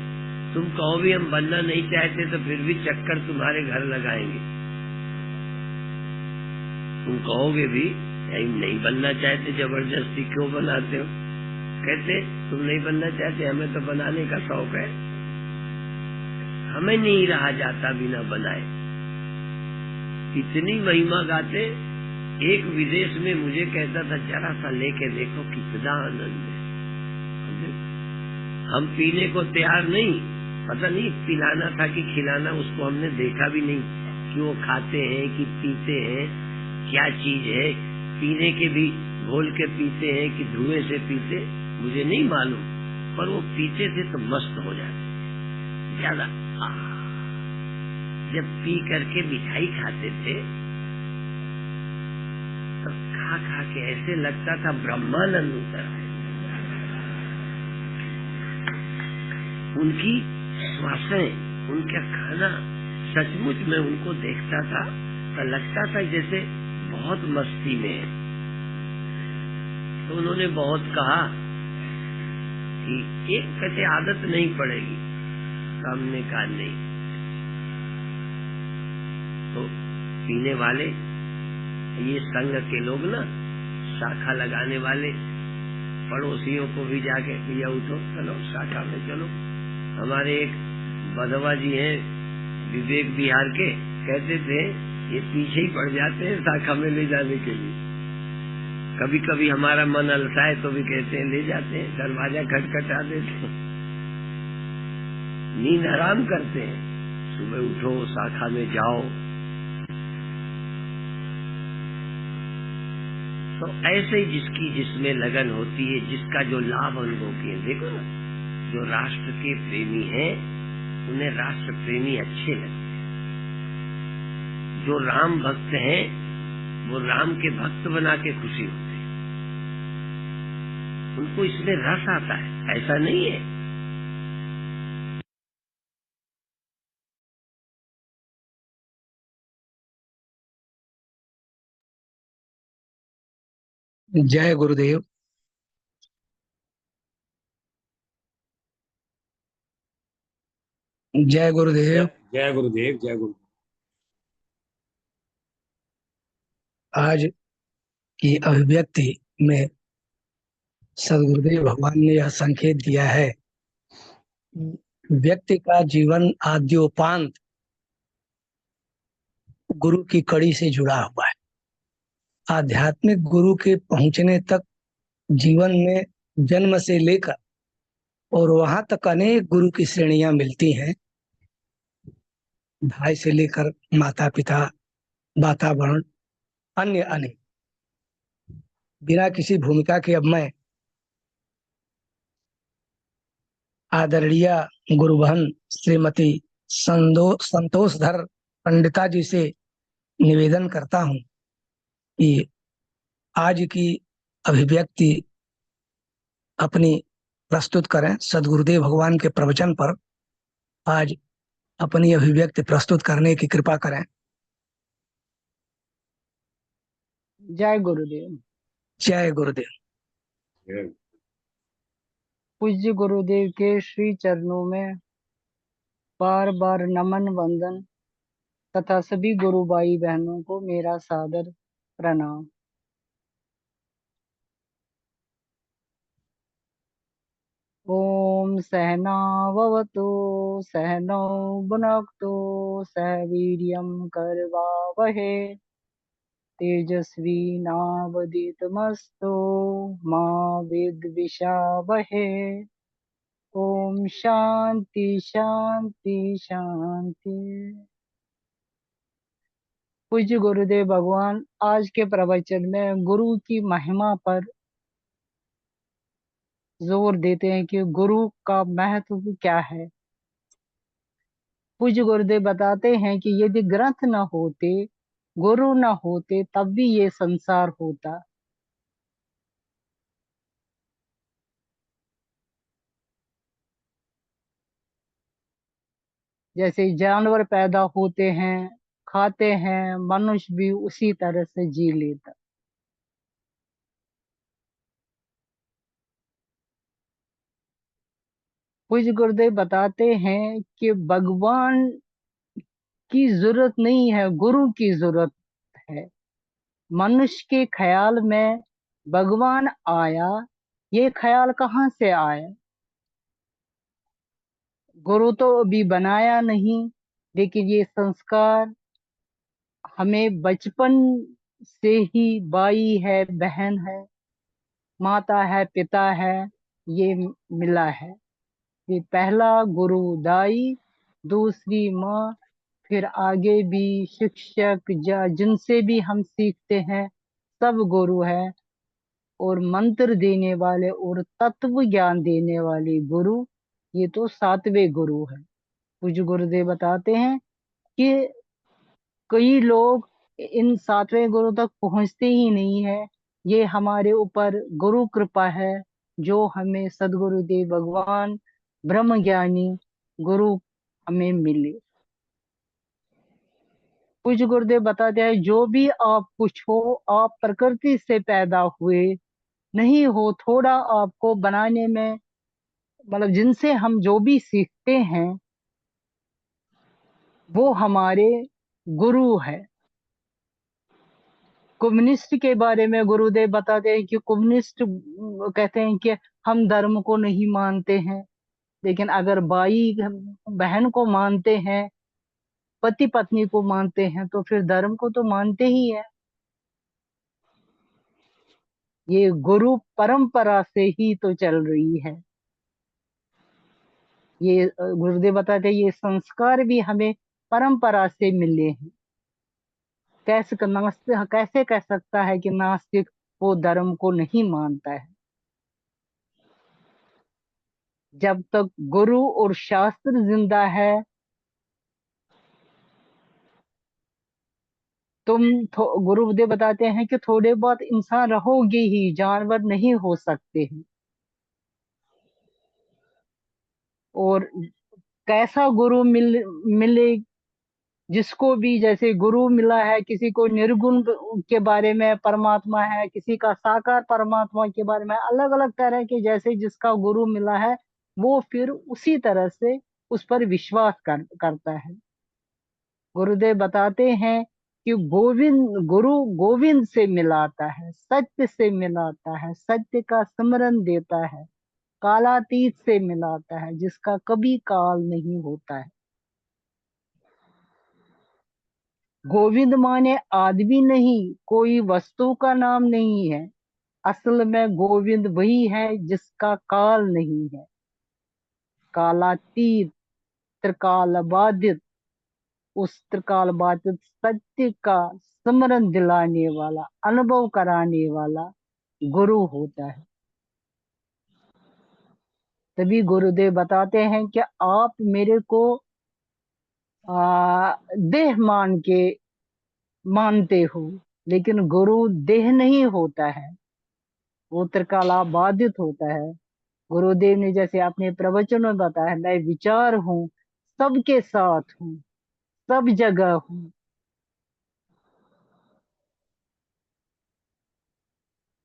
तुम कहो भी हम बनना नहीं चाहते तो फिर भी चक्कर तुम्हारे घर लगाएंगे। तुम कहोगे भी नहीं बनना चाहते, जबरदस्ती क्यों बनाते हो? कहते तुम नहीं बनना चाहते, हमें तो बनाने का शौक है, हमें नहीं रहा जाता बिना बनाए। इतनी महिमा गाते। एक विदेश में मुझे कहता था जरा सा लेके देखो कितना आनंद है। हम पीने को तैयार नहीं, पता नहीं पिलाना था कि खिलाना, उसको हमने देखा भी नहीं कि वो खाते हैं कि पीते हैं, क्या चीज है। पीने के भी घोल के पीते हैं कि धुएं से पीते, मुझे नहीं मालूम, पर वो पीते थे तो मस्त हो जाते ज्यादा। जब पी करके मिठाई खाते थे तो खा खा के ऐसे लगता था ब्रह्मानंद उतर आए। उनकी श्वासें, उनका खाना, सचमुच में उनको देखता था तो लगता था जैसे बहुत मस्ती में है। तो उन्होंने बहुत कहा कि एक कैसे आदत नहीं पड़ेगी, सामने का नहीं। तो पीने वाले ये संघ के लोग ना, शाखा लगाने वाले पड़ोसियों को भी जाके भैया उठो चलो शाखा में चलो। हमारे एक बधवा जी हैं विवेक बिहार के, कहते थे ये पीछे ही पड़ जाते हैं शाखा में ले जाने के लिए। कभी कभी हमारा मन अलसाए तो भी कहते हैं ले जाते हैं, दरवाजा खटखटा देते हैं, नींद हराम करते हैं। सुबह उठो शाखा में जाओ। तो ऐसे जिसकी जिसमें लगन होती है, जिसका जो लाभ अनुभव किए। देखो ना, जो राष्ट्र के प्रेमी हैं उन्हें राष्ट्र प्रेमी अच्छे लगते हैं। जो राम भक्त हैं वो राम के भक्त बना के खुशी होते हैं, उनको इसमें रस आता है। ऐसा नहीं है जय गुरुदेव। जय गुरुदेव। जय गुरुदेव, जय गुरुदेव। आज की अभिव्यक्ति में सदगुरुदेव भगवान ने यह संकेत दिया है, व्यक्ति का जीवन आद्योपांत गुरु की कड़ी से जुड़ा हुआ है। आध्यात्मिक गुरु के पहुंचने तक जीवन में जन्म से लेकर और वहां तक अनेक गुरु की श्रेणियां मिलती हैं। भाई से लेकर माता पिता, वातावरण, अन्य अनेक। बिना किसी भूमिका के अब मैं आदरणीय गुरुबहन श्रीमती संतोषधर पंडिता जी से निवेदन करता हूं कि आज की अभिव्यक्ति अपनी प्रस्तुत करें। सदगुरुदेव भगवान के प्रवचन पर आज अपनी अभिव्यक्ति प्रस्तुत करने की कृपा करें। जय गुरुदेव। जय गुरुदेव। पूज्य गुरुदेव के श्री चरणों में बार बार नमन वंदन तथा सभी गुरु भाई बहनों को मेरा सादर प्रणाम। ओम सहनाववतु सहनौ भुनक्तु सह वीर्यं करवावहे तेजस्वी नावदितमस्तु मा विद्विषावहे। ओम शांति शांति शांति। पूज्य गुरुदेव भगवान आज के प्रवचन में गुरु की महिमा पर जोर देते हैं कि गुरु का महत्व क्या है। पूज्य गुरुदेव बताते हैं कि यदि ग्रंथ न होते, गुरु न होते, तब भी ये संसार होता। जैसे जानवर पैदा होते हैं, खाते हैं, मनुष्य भी उसी तरह से जी लेता। पूज्य गुरुदेव बताते हैं कि भगवान की जरूरत नहीं है, गुरु की जरूरत है। मनुष्य के ख्याल में भगवान आया, ये ख्याल कहाँ से आया? गुरु तो अभी बनाया नहीं, लेकिन ये संस्कार हमें बचपन से ही, भाई है, बहन है, माता है, पिता है, ये मिला है। ये पहला गुरु दाई, दूसरी माँ, फिर आगे भी शिक्षक जिनसे भी हम सीखते हैं सब गुरु है। और मंत्र देने वाले और तत्व ज्ञान देने वाले गुरु, ये तो सातवें गुरु है। पूज्य गुरुदेव बताते हैं कि कई लोग इन सातवें गुरु तक पहुंचते ही नहीं है। ये हमारे ऊपर गुरु कृपा है जो हमें सदगुरुदेव भगवान ब्रह्म ज्ञानी गुरु हमें मिले। पूज्य गुरुदेव बताते हैं जो भी आप कुछ हो, आप प्रकृति से पैदा हुए नहीं हो। थोड़ा आपको बनाने में, मतलब जिनसे हम जो भी सीखते हैं वो हमारे गुरु है। कम्युनिस्ट के बारे में गुरुदेव बताते हैं कि कम्युनिस्ट कहते हैं कि हम धर्म को नहीं मानते हैं, लेकिन अगर भाई बहन को मानते हैं, पति पत्नी को मानते हैं, तो फिर धर्म को तो मानते ही है। ये गुरु परंपरा से ही तो चल रही है। ये गुरुदेव बताते हैं ये संस्कार भी हमें परंपरा से मिले हैं। कैसे कह सकता है कि नास्तिक वो धर्म को नहीं मानता है? जब तक गुरु और शास्त्र जिंदा है, गुरुदेव बताते हैं कि थोड़े बहुत इंसान रहोगे ही, जानवर नहीं हो सकते हैं। और कैसा गुरु मिले जिसको भी, जैसे गुरु मिला है किसी को निर्गुण के बारे में परमात्मा है, किसी का साकार परमात्मा के बारे में, अलग अलग तरह के जैसे जिसका गुरु मिला है वो फिर उसी तरह से उस पर विश्वास करता है। गुरुदेव बताते हैं कि गुरु गोविंद से मिलाता है, सत्य से मिलाता है, सत्य का स्मरण देता है, कालातीत से मिलाता है, जिसका कभी काल नहीं होता है। गोविंद माने आदमी नहीं, कोई वस्तु का नाम नहीं है। असल में गोविंद वही है जिसका काल नहीं है, कालातीत, त्रिकाल बाधित। उस त्रिकाल बाधित सत्य का स्मरण दिलाने वाला, अनुभव कराने वाला गुरु होता है। तभी गुरुदेव बताते हैं कि आप मेरे को देह मान के मानते हो, लेकिन गुरु देह नहीं होता है, वो त्रिकाला बाधित होता है। गुरुदेव ने जैसे अपने प्रवचन में बताया, मैं विचार हूँ, सबके साथ हूँ, सब जगह हूँ।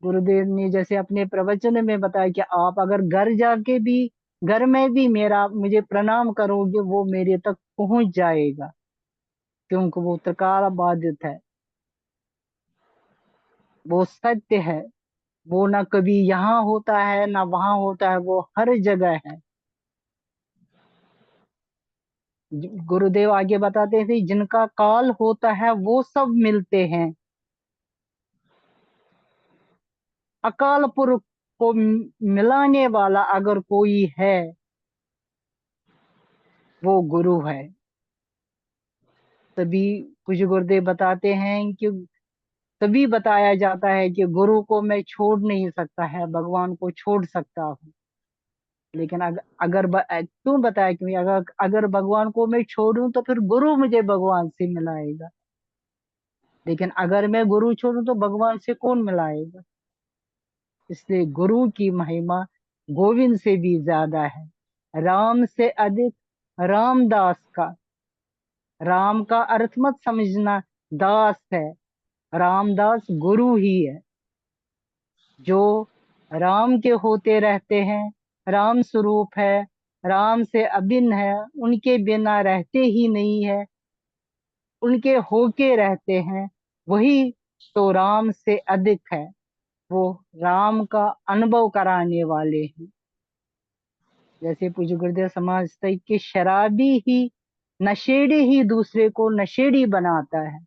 गुरुदेव ने जैसे अपने प्रवचन में बताया कि आप अगर घर जाके भी, घर में भी मेरा मुझे प्रणाम करोगे, वो मेरे तक पहुंच जाएगा, क्योंकि वो त्रिकाल बाधित है, वो सत्य है। वो ना कभी यहाँ होता है ना वहां होता है, वो हर जगह है। गुरुदेव आगे बताते थे, जिनका काल होता है वो सब मिलते हैं। अकाल पुरुष को मिलाने वाला अगर कोई है, वो गुरु है। तभी कुछ गुरुदेव बताते हैं कि तभी बताया जाता है कि गुरु को मैं छोड़ नहीं सकता है, भगवान को छोड़ सकता हूँ। लेकिन क्यों बताया, क्योंकि अगर भगवान को मैं छोड़ूं तो फिर गुरु मुझे भगवान से मिलाएगा, लेकिन अगर मैं गुरु छोड़ूं तो भगवान से कौन मिलाएगा। इसलिए गुरु की महिमा गोविंद से भी ज्यादा है, राम से अधिक रामदास का। राम का अर्थ मत समझना दास है, रामदास गुरु ही है, जो राम के होते रहते हैं, राम स्वरूप है, राम से अभिन्न है, उनके बिना रहते ही नहीं है, उनके होके रहते हैं, वही तो राम से अधिक है। वो राम का अनुभव कराने वाले हैं। जैसे पूज्य गुरुदेव समझते कि शराबी ही, नशेड़ी ही दूसरे को नशेड़ी बनाता है।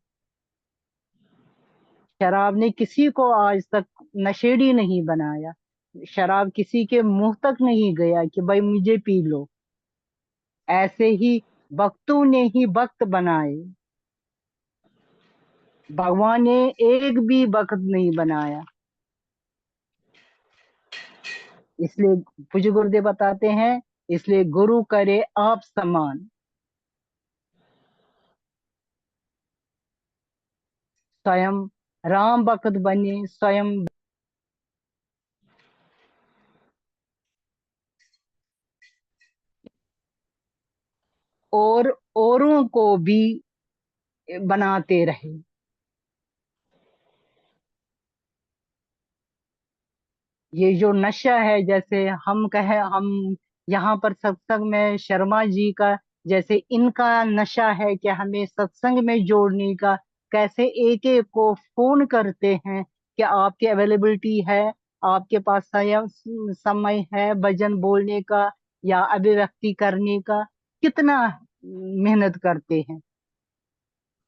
शराब ने किसी को आज तक नशेड़ी नहीं बनाया, शराब किसी के मुंह तक नहीं गया कि भाई मुझे पी लो। ऐसे ही भक्तों ने ही भक्त बनाए, भगवान ने एक भी भक्त नहीं बनाया। इसलिए पूज्य गुरुदेव बताते हैं, इसलिए गुरु करे आप समान। स्वयं राम भक्त बने, स्वयं और औरों को भी बनाते रहे। ये जो नशा है, जैसे हम यहाँ पर सत्संग में शर्मा जी का, जैसे इनका नशा है कि हमें सत्संग में जोड़ने का, कैसे एक एक को फोन करते हैं कि आपकी अवेलेबिलिटी है, आपके पास समय है भजन बोलने का या अभिव्यक्ति करने का। कितना मेहनत करते हैं,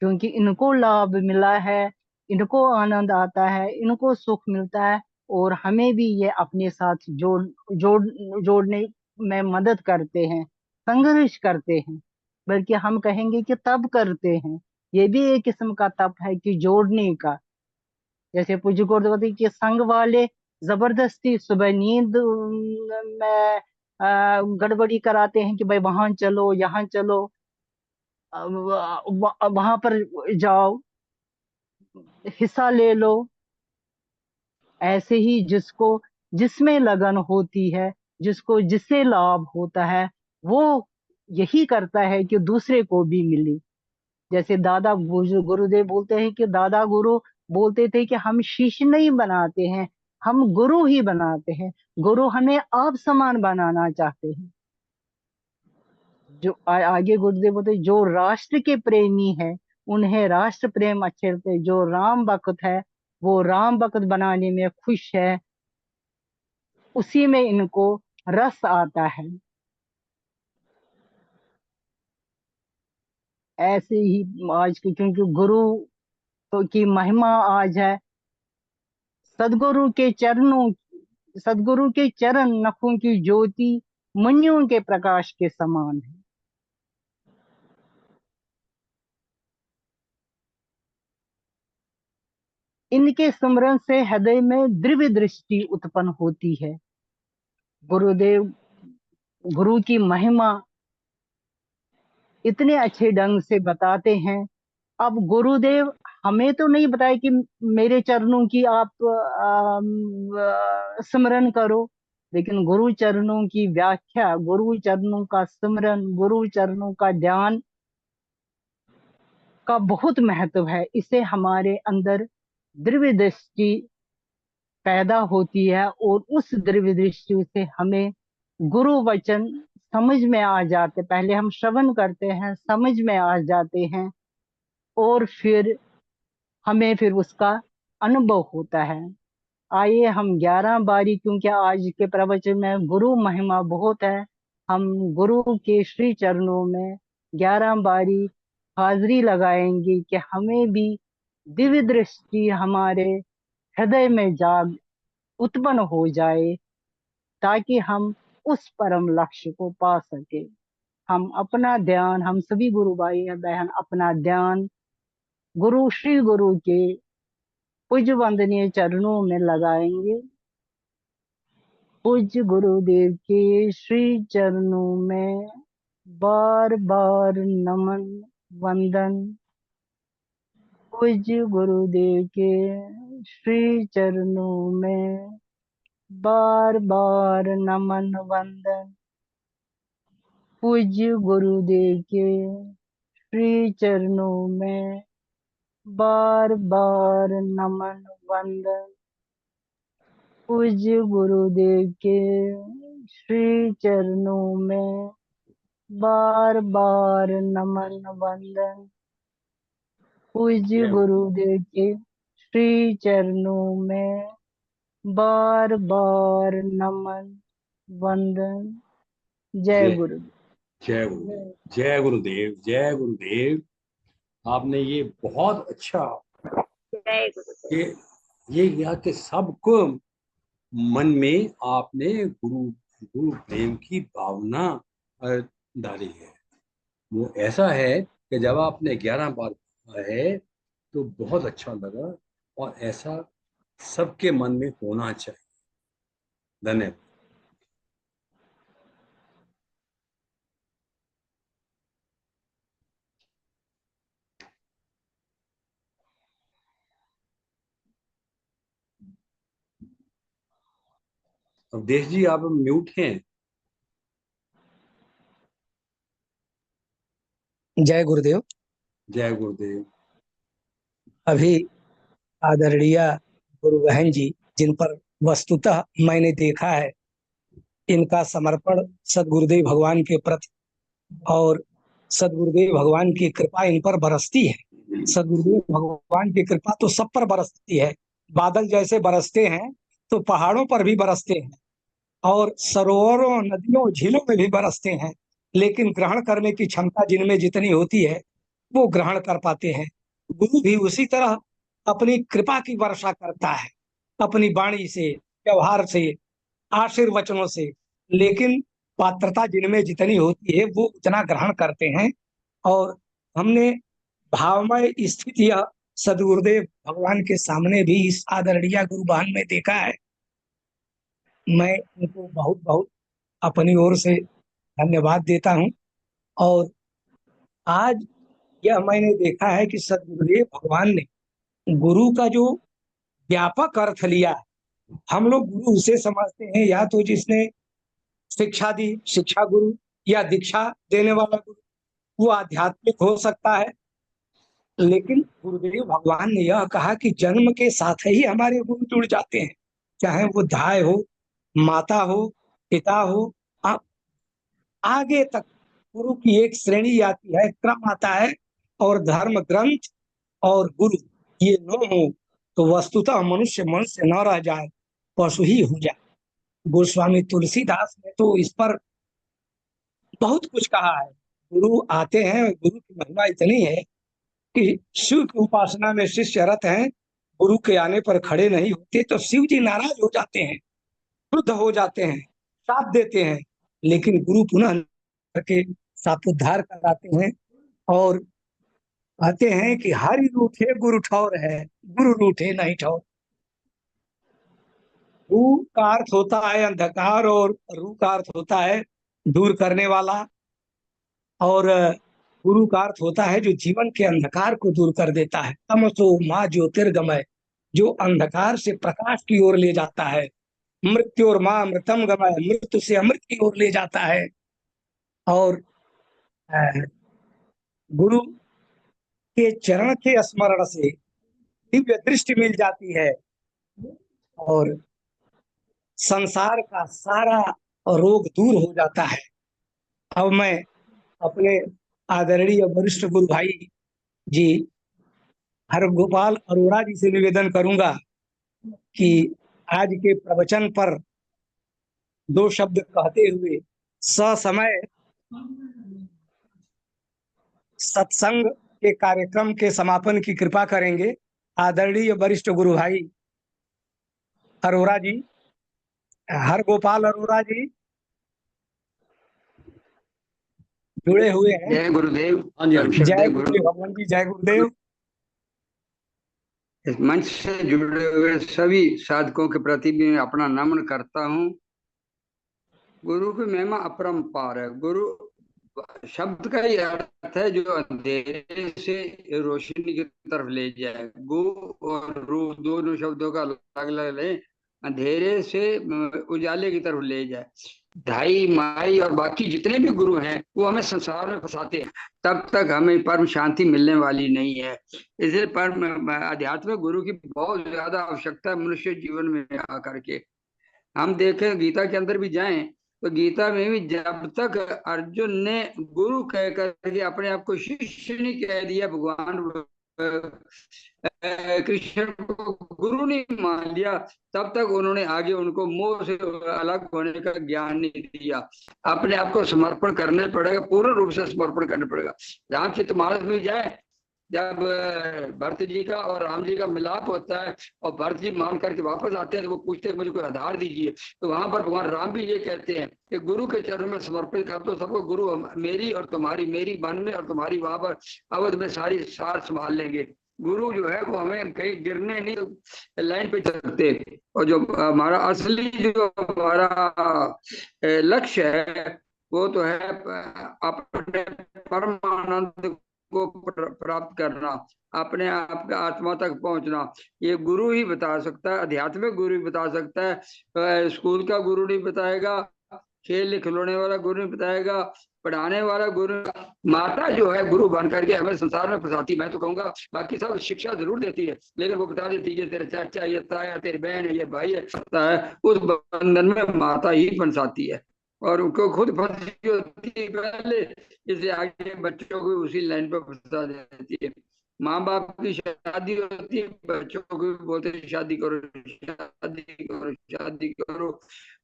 क्योंकि इनको लाभ मिला है, इनको आनंद आता है, इनको सुख मिलता है, और हमें भी ये अपने साथ जोड़ने में मदद करते हैं, संघर्ष करते हैं। बल्कि हम कहेंगे कि तब करते हैं, ये भी एक किस्म का तप है कि जोड़ने का। जैसे पूज्य गुरुदेव के संग वाले जबरदस्ती सुबह नींद में गड़बड़ी कराते हैं कि भाई वहां चलो, यहाँ चलो, वहां पर जाओ, हिस्सा ले लो। ऐसे ही जिसको जिसमें लगन होती है, जिसको जिससे लाभ होता है, वो यही करता है कि दूसरे को भी मिले। जैसे गुरुदेव बोलते हैं कि दादा गुरु बोलते थे कि हम शिष्य नहीं बनाते हैं, हम गुरु ही बनाते हैं। गुरु हमें आप समान बनाना चाहते हैं। जो आगे गुरुदेव बोलते, जो राष्ट्र के प्रेमी है उन्हें राष्ट्र प्रेम अच्छे लगते, जो राम भक्त है वो राम भक्त बनाने में खुश है, उसी में इनको रस आता है। ऐसे ही आज की, क्योंकि गुरु तो की महिमा आज है, सदगुरु के चरणों, सदगुरु के चरण नखों की ज्योति मनियों के प्रकाश के समान है। इनके स्मरण से हृदय में दिव्य दृष्टि उत्पन्न होती है। गुरुदेव गुरु की महिमा इतने अच्छे ढंग से बताते हैं। अब गुरुदेव हमें तो नहीं बताया कि मेरे चरणों की आप स्मरण करो, लेकिन गुरु चरणों की व्याख्या, गुरु चरणों का स्मरण, गुरु चरणों का ध्यान का बहुत महत्व है। इससे हमारे अंदर दिव्य दृष्टि पैदा होती है और उस दिव्य दृष्टि से हमें गुरु वचन समझ में आ जाते। पहले हम श्रवण करते हैं, समझ में आ जाते हैं और फिर हमें फिर उसका अनुभव होता है। आइए हम 11 बारी, क्योंकि आज के प्रवचन में गुरु महिमा बहुत है, हम गुरु के श्री चरणों में 11 बारी हाजिरी लगाएंगे कि हमें भी दिव्य दृष्टि हमारे हृदय में जाग उत्पन्न हो जाए, ताकि हम उस परम लक्ष्य को पा सके। हम अपना ध्यान, हम सभी गुरु भाई बहन अपना ध्यान गुरु श्री गुरु के पूज्य वंदनीय चरणों में लगाएंगे। पूज्य गुरुदेव के श्री चरणों में बार बार नमन वंदन। पूज्य गुरुदेव के श्री चरणों में बार बार नमन वंदन। पूज्य गुरुदेव के श्री चरणों में बार बार नमन वंदन। पूज्य गुरुदेव के श्री चरणों में बार बार नमन वंदन। पूज्य गुरुदेव के श्री चरणों में बार बार नमन वंदन। जय गुरुदेव। जय गुरुदेव, जय गुरुदेव, जय गुरुदेव। आपने ये बहुत अच्छा ये किया कि सबको मन में आपने गुरु गुरु प्रेम की भावना डाली है। वो ऐसा है कि जब आपने 11 बार कहा है तो बहुत अच्छा लगा, और ऐसा सबके मन में होना चाहिए। धन्यवाद। अवधेश जी, आप म्यूट हैं। जय गुरुदेव। जय गुरुदेव। अभी आदरणीय गुरु बहन जी, जिन पर वस्तुतः मैंने देखा है, इनका समर्पण सदगुरुदेव भगवान के प्रति, और सदगुरुदेव भगवान की कृपा इन पर बरसती है। सदगुरुदेव भगवान की कृपा तो सब पर बरसती है। बादल जैसे बरसते हैं तो पहाड़ों पर भी बरसते हैं, और सरोवरों, नदियों, झीलों में भी बरसते हैं, लेकिन ग्रहण करने की क्षमता जिनमें जितनी होती है वो ग्रहण कर पाते हैं। गुरु भी उसी तरह अपनी कृपा की वर्षा करता है, अपनी वाणी से, व्यवहार से, आशीर्वचनों से, लेकिन पात्रता जिनमें जितनी होती है वो उतना ग्रहण करते हैं। और हमने भावमय स्थिति यह सदगुरुदेव भगवान के सामने भी इस आदरणीय गुरु बहन में देखा है। मैं उनको बहुत बहुत अपनी ओर से धन्यवाद देता हूं। और आज यह मैंने देखा है कि सदगुरुदेव भगवान ने गुरु का जो व्यापक अर्थ लिया है। हम लोग गुरु उसे समझते हैं या तो जिसने शिक्षा दी, शिक्षा गुरु, या दीक्षा देने वाला गुरु, वो आध्यात्मिक हो सकता है। लेकिन गुरुदेव भगवान ने यह कहा कि जन्म के साथ ही हमारे गुरु जुड़ जाते हैं, चाहे वो धाय हो, माता हो, पिता हो, आगे तक गुरु की एक श्रेणी आती है, क्रम आता है और धर्म ग्रंथ और गुरु ये न हो तो वस्तुतः मनुष्य मनुष्य न रह जाए, पशु ही हो जाए। गोस्वामी तुलसीदास ने तो इस पर बहुत कुछ कहा है। गुरु आते हैं, गुरु की महिमा इतनी है कि शिव की उपासना में शिष्य रत हैं, गुरु के आने पर खड़े नहीं होते तो शिव जी नाराज हो जाते हैं, क्रुद्ध हो जाते हैं, साथ देते हैं, लेकिन गुरु पुनः करके सापोद्धार कराते हैं और कहते हैं कि हरि रूठे गुरु ठौर है, गुरु रूठे नहीं ठौर। रू का अर्थ होता है अंधकार और रू का अर्थ होता है दूर करने वाला, और गुरु का अर्थ होता है जो जीवन के अंधकार को दूर कर देता है। तमसो माँ ज्योतिर्गमय, जो अंधकार से प्रकाश की ओर ले जाता है। मृत्यु और माँ अमृतम गमय, मृत्यु से अमृत की ओर ले जाता है। और गुरु के चरण के स्मरण से दिव्य दृष्टि मिल जाती है और संसार का सारा रोग दूर हो जाता है। अब मैं अपने आदरणीय वरिष्ठ गुरु भाई जी हरगोपाल अरोड़ा जी से निवेदन करूंगा कि आज के प्रवचन पर दो शब्द कहते हुए ससमय सत्संग के कार्यक्रम के समापन की कृपा करेंगे। आदरणीय वरिष्ठ गुरु भाई अरोड़ा जी, हरगोपाल अरोड़ा जी जुड़े हुए हैं। जय गुरुदेव। हाँ जी, हाँ जी। जय गुरुदेव भगवान जी, जय गुरुदेव। इस मंच से जुड़े हुए सभी साधकों के प्रति भी मैं अपना नमन करता हूँ। गुरु की महिमा अपरंपार है। गुरु शब्द का ही अर्थ है जो अंधेरे से रोशनी की तरफ ले जाए। गु और रू दोनों शब्दों का अलग अलग ले, अंधेरे से उजाले की तरफ ले जाए। ढाई माई और बाकी जितने भी गुरु हैं वो हमें संसार में फंसाते हैं, तब तक हमें परम शांति मिलने वाली नहीं है। इसलिए परम आध्यात्मिक गुरु की बहुत ज्यादा आवश्यकता है मनुष्य जीवन में आकर के। हम देखें गीता के अंदर भी जाएं तो गीता में भी जब तक अर्जुन ने गुरु कह करके अपने आप को शिष्य नहीं कह दिया, भगवान कृष्ण को गुरु नहीं मान लिया, तब तक उन्होंने आगे उनको मोह से अलग होने का ज्ञान नहीं दिया। अपने आप को समर्पण करने पड़ेगा, पूर्ण रूप से समर्पण करना पड़ेगा। रामचरितमानस में जाए, जब भरत जी का और राम जी का मिलाप होता है और भरत जी मान करके वापस आते हैं तो वो पूछते हैं मुझे कोई आधार दीजिए, तो वहां पर भगवान राम भी ये कहते हैं कि गुरु के चरणों में समर्पित कर दो सबको। गुरु मेरी और तुम्हारी, मेरी वन में और तुम्हारी वहां पर अवध में सारी सार संभाल लेंगे। गुरु जो है वो हमें कहीं गिरने नहीं, लाइन पे चलते। और जो हमारा असली जो हमारा लक्ष्य है वो तो है अपने परमानंद को प्राप्त करना, अपने आप का आत्मा तक पहुंचना। ये गुरु ही बता सकता है, आध्यात्मिक गुरु ही बता सकता है। स्कूल का गुरु नहीं बताएगा, खेल खिलौने वाला गुरु नहीं बताएगा, पढ़ाने वाला गुरु। माता जो है गुरु बन करके हमें संसार में फंसाती, मैं तो कहूंगा बाकी सब शिक्षा जरूर देती है, लेकिन वो बता देती है तेरे चाचा, ये ताया, तेरी बहन है, ये भाई है, उस बंधन में माता ही फंसाती है और उनको खुद फंसी होती है पहले, इसलिए आगे बच्चों को उसी लाइन पर फंसा देती है। माँ बाप की शादी होती है, बच्चों को भी बोलते हैं शादी करो, शादी करो, शादी करो।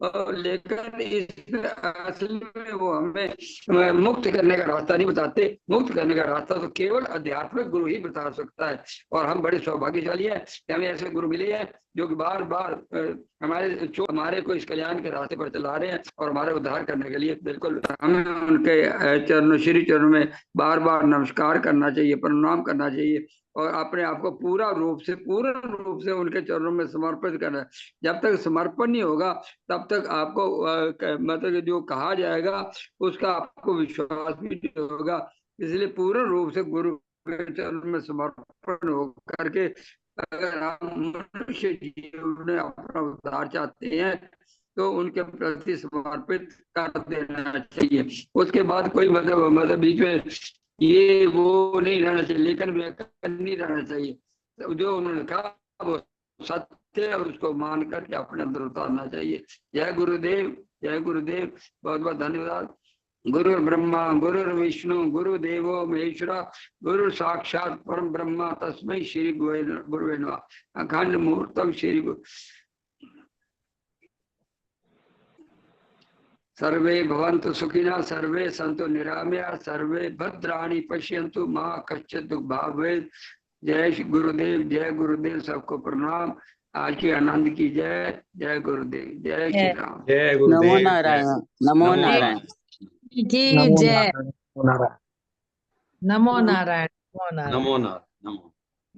और लेकिन इसमें असल में वो हमें मुक्त करने का रास्ता नहीं बताते। मुक्त करने का रास्ता तो केवल आध्यात्मिक गुरु ही बता सकता है। और हम बड़े सौभाग्यशाली हैं कि हमें ऐसे गुरु मिले हैं जो कि बार बार हमारे को इस कल्याण के रास्ते पर चला रहे हैं और हमारे उद्धार करने के लिए। बिल्कुल हमें उनके चरणों, श्री चरणों में बार बार नमस्कार करना चाहिए, प्रणाम करना चाहिए और अपने आप को पूर्ण रूप से उनके चरणों में समर्पित करना है। जब तक समर्पण नहीं होगा तब तक आपको मतलब जो कहा जाएगा उसका आपको विश्वास भी नहीं होगा। इसलिए पूर्ण रूप से गुरु के चरणों में समर्पण होकर के अगर हम मनुष्य जीवन में अपना उद्धार चाहते हैं तो उनके प्रति समर्पित कर देना चाहिए। उसके बाद कोई मतलब बीच में ये वो नहीं रहना चाहिए, लेकिन नहीं रहना चाहिए। जो उन्होंने कहा वो सत्य है और उसको मान करके अपने अंदर उतारना चाहिए। जय गुरुदेव, जय गुरुदेव, बहुत बहुत धन्यवाद। गुरु ब्रह्मा गुरुर्विष्णु गुरुदेवो महेश्वरा गुरु साक्षात परम ब्रह्मा तस्मै श्री गुरुवे नमः। अखंड मुहूर्तम श्री गुरु। सर्वे भवन्तु सुखिनः सर्वे सन्तु निरामया सर्वे भद्राणि पश्यन्तु मा कश्चित् दुःख भाग् भवेत्। जय श्री गुरुदेव, सबको प्रणाम। आज के आनंद की जय। जय गुरुदेव, जय श्री राम। जय गुरुदेव। नमो नारायण, नमो नारायण की नमो जय। नारायण, नमो नारायण। नमो नारायण, नमो नारायण। नमो नारायण, नमो।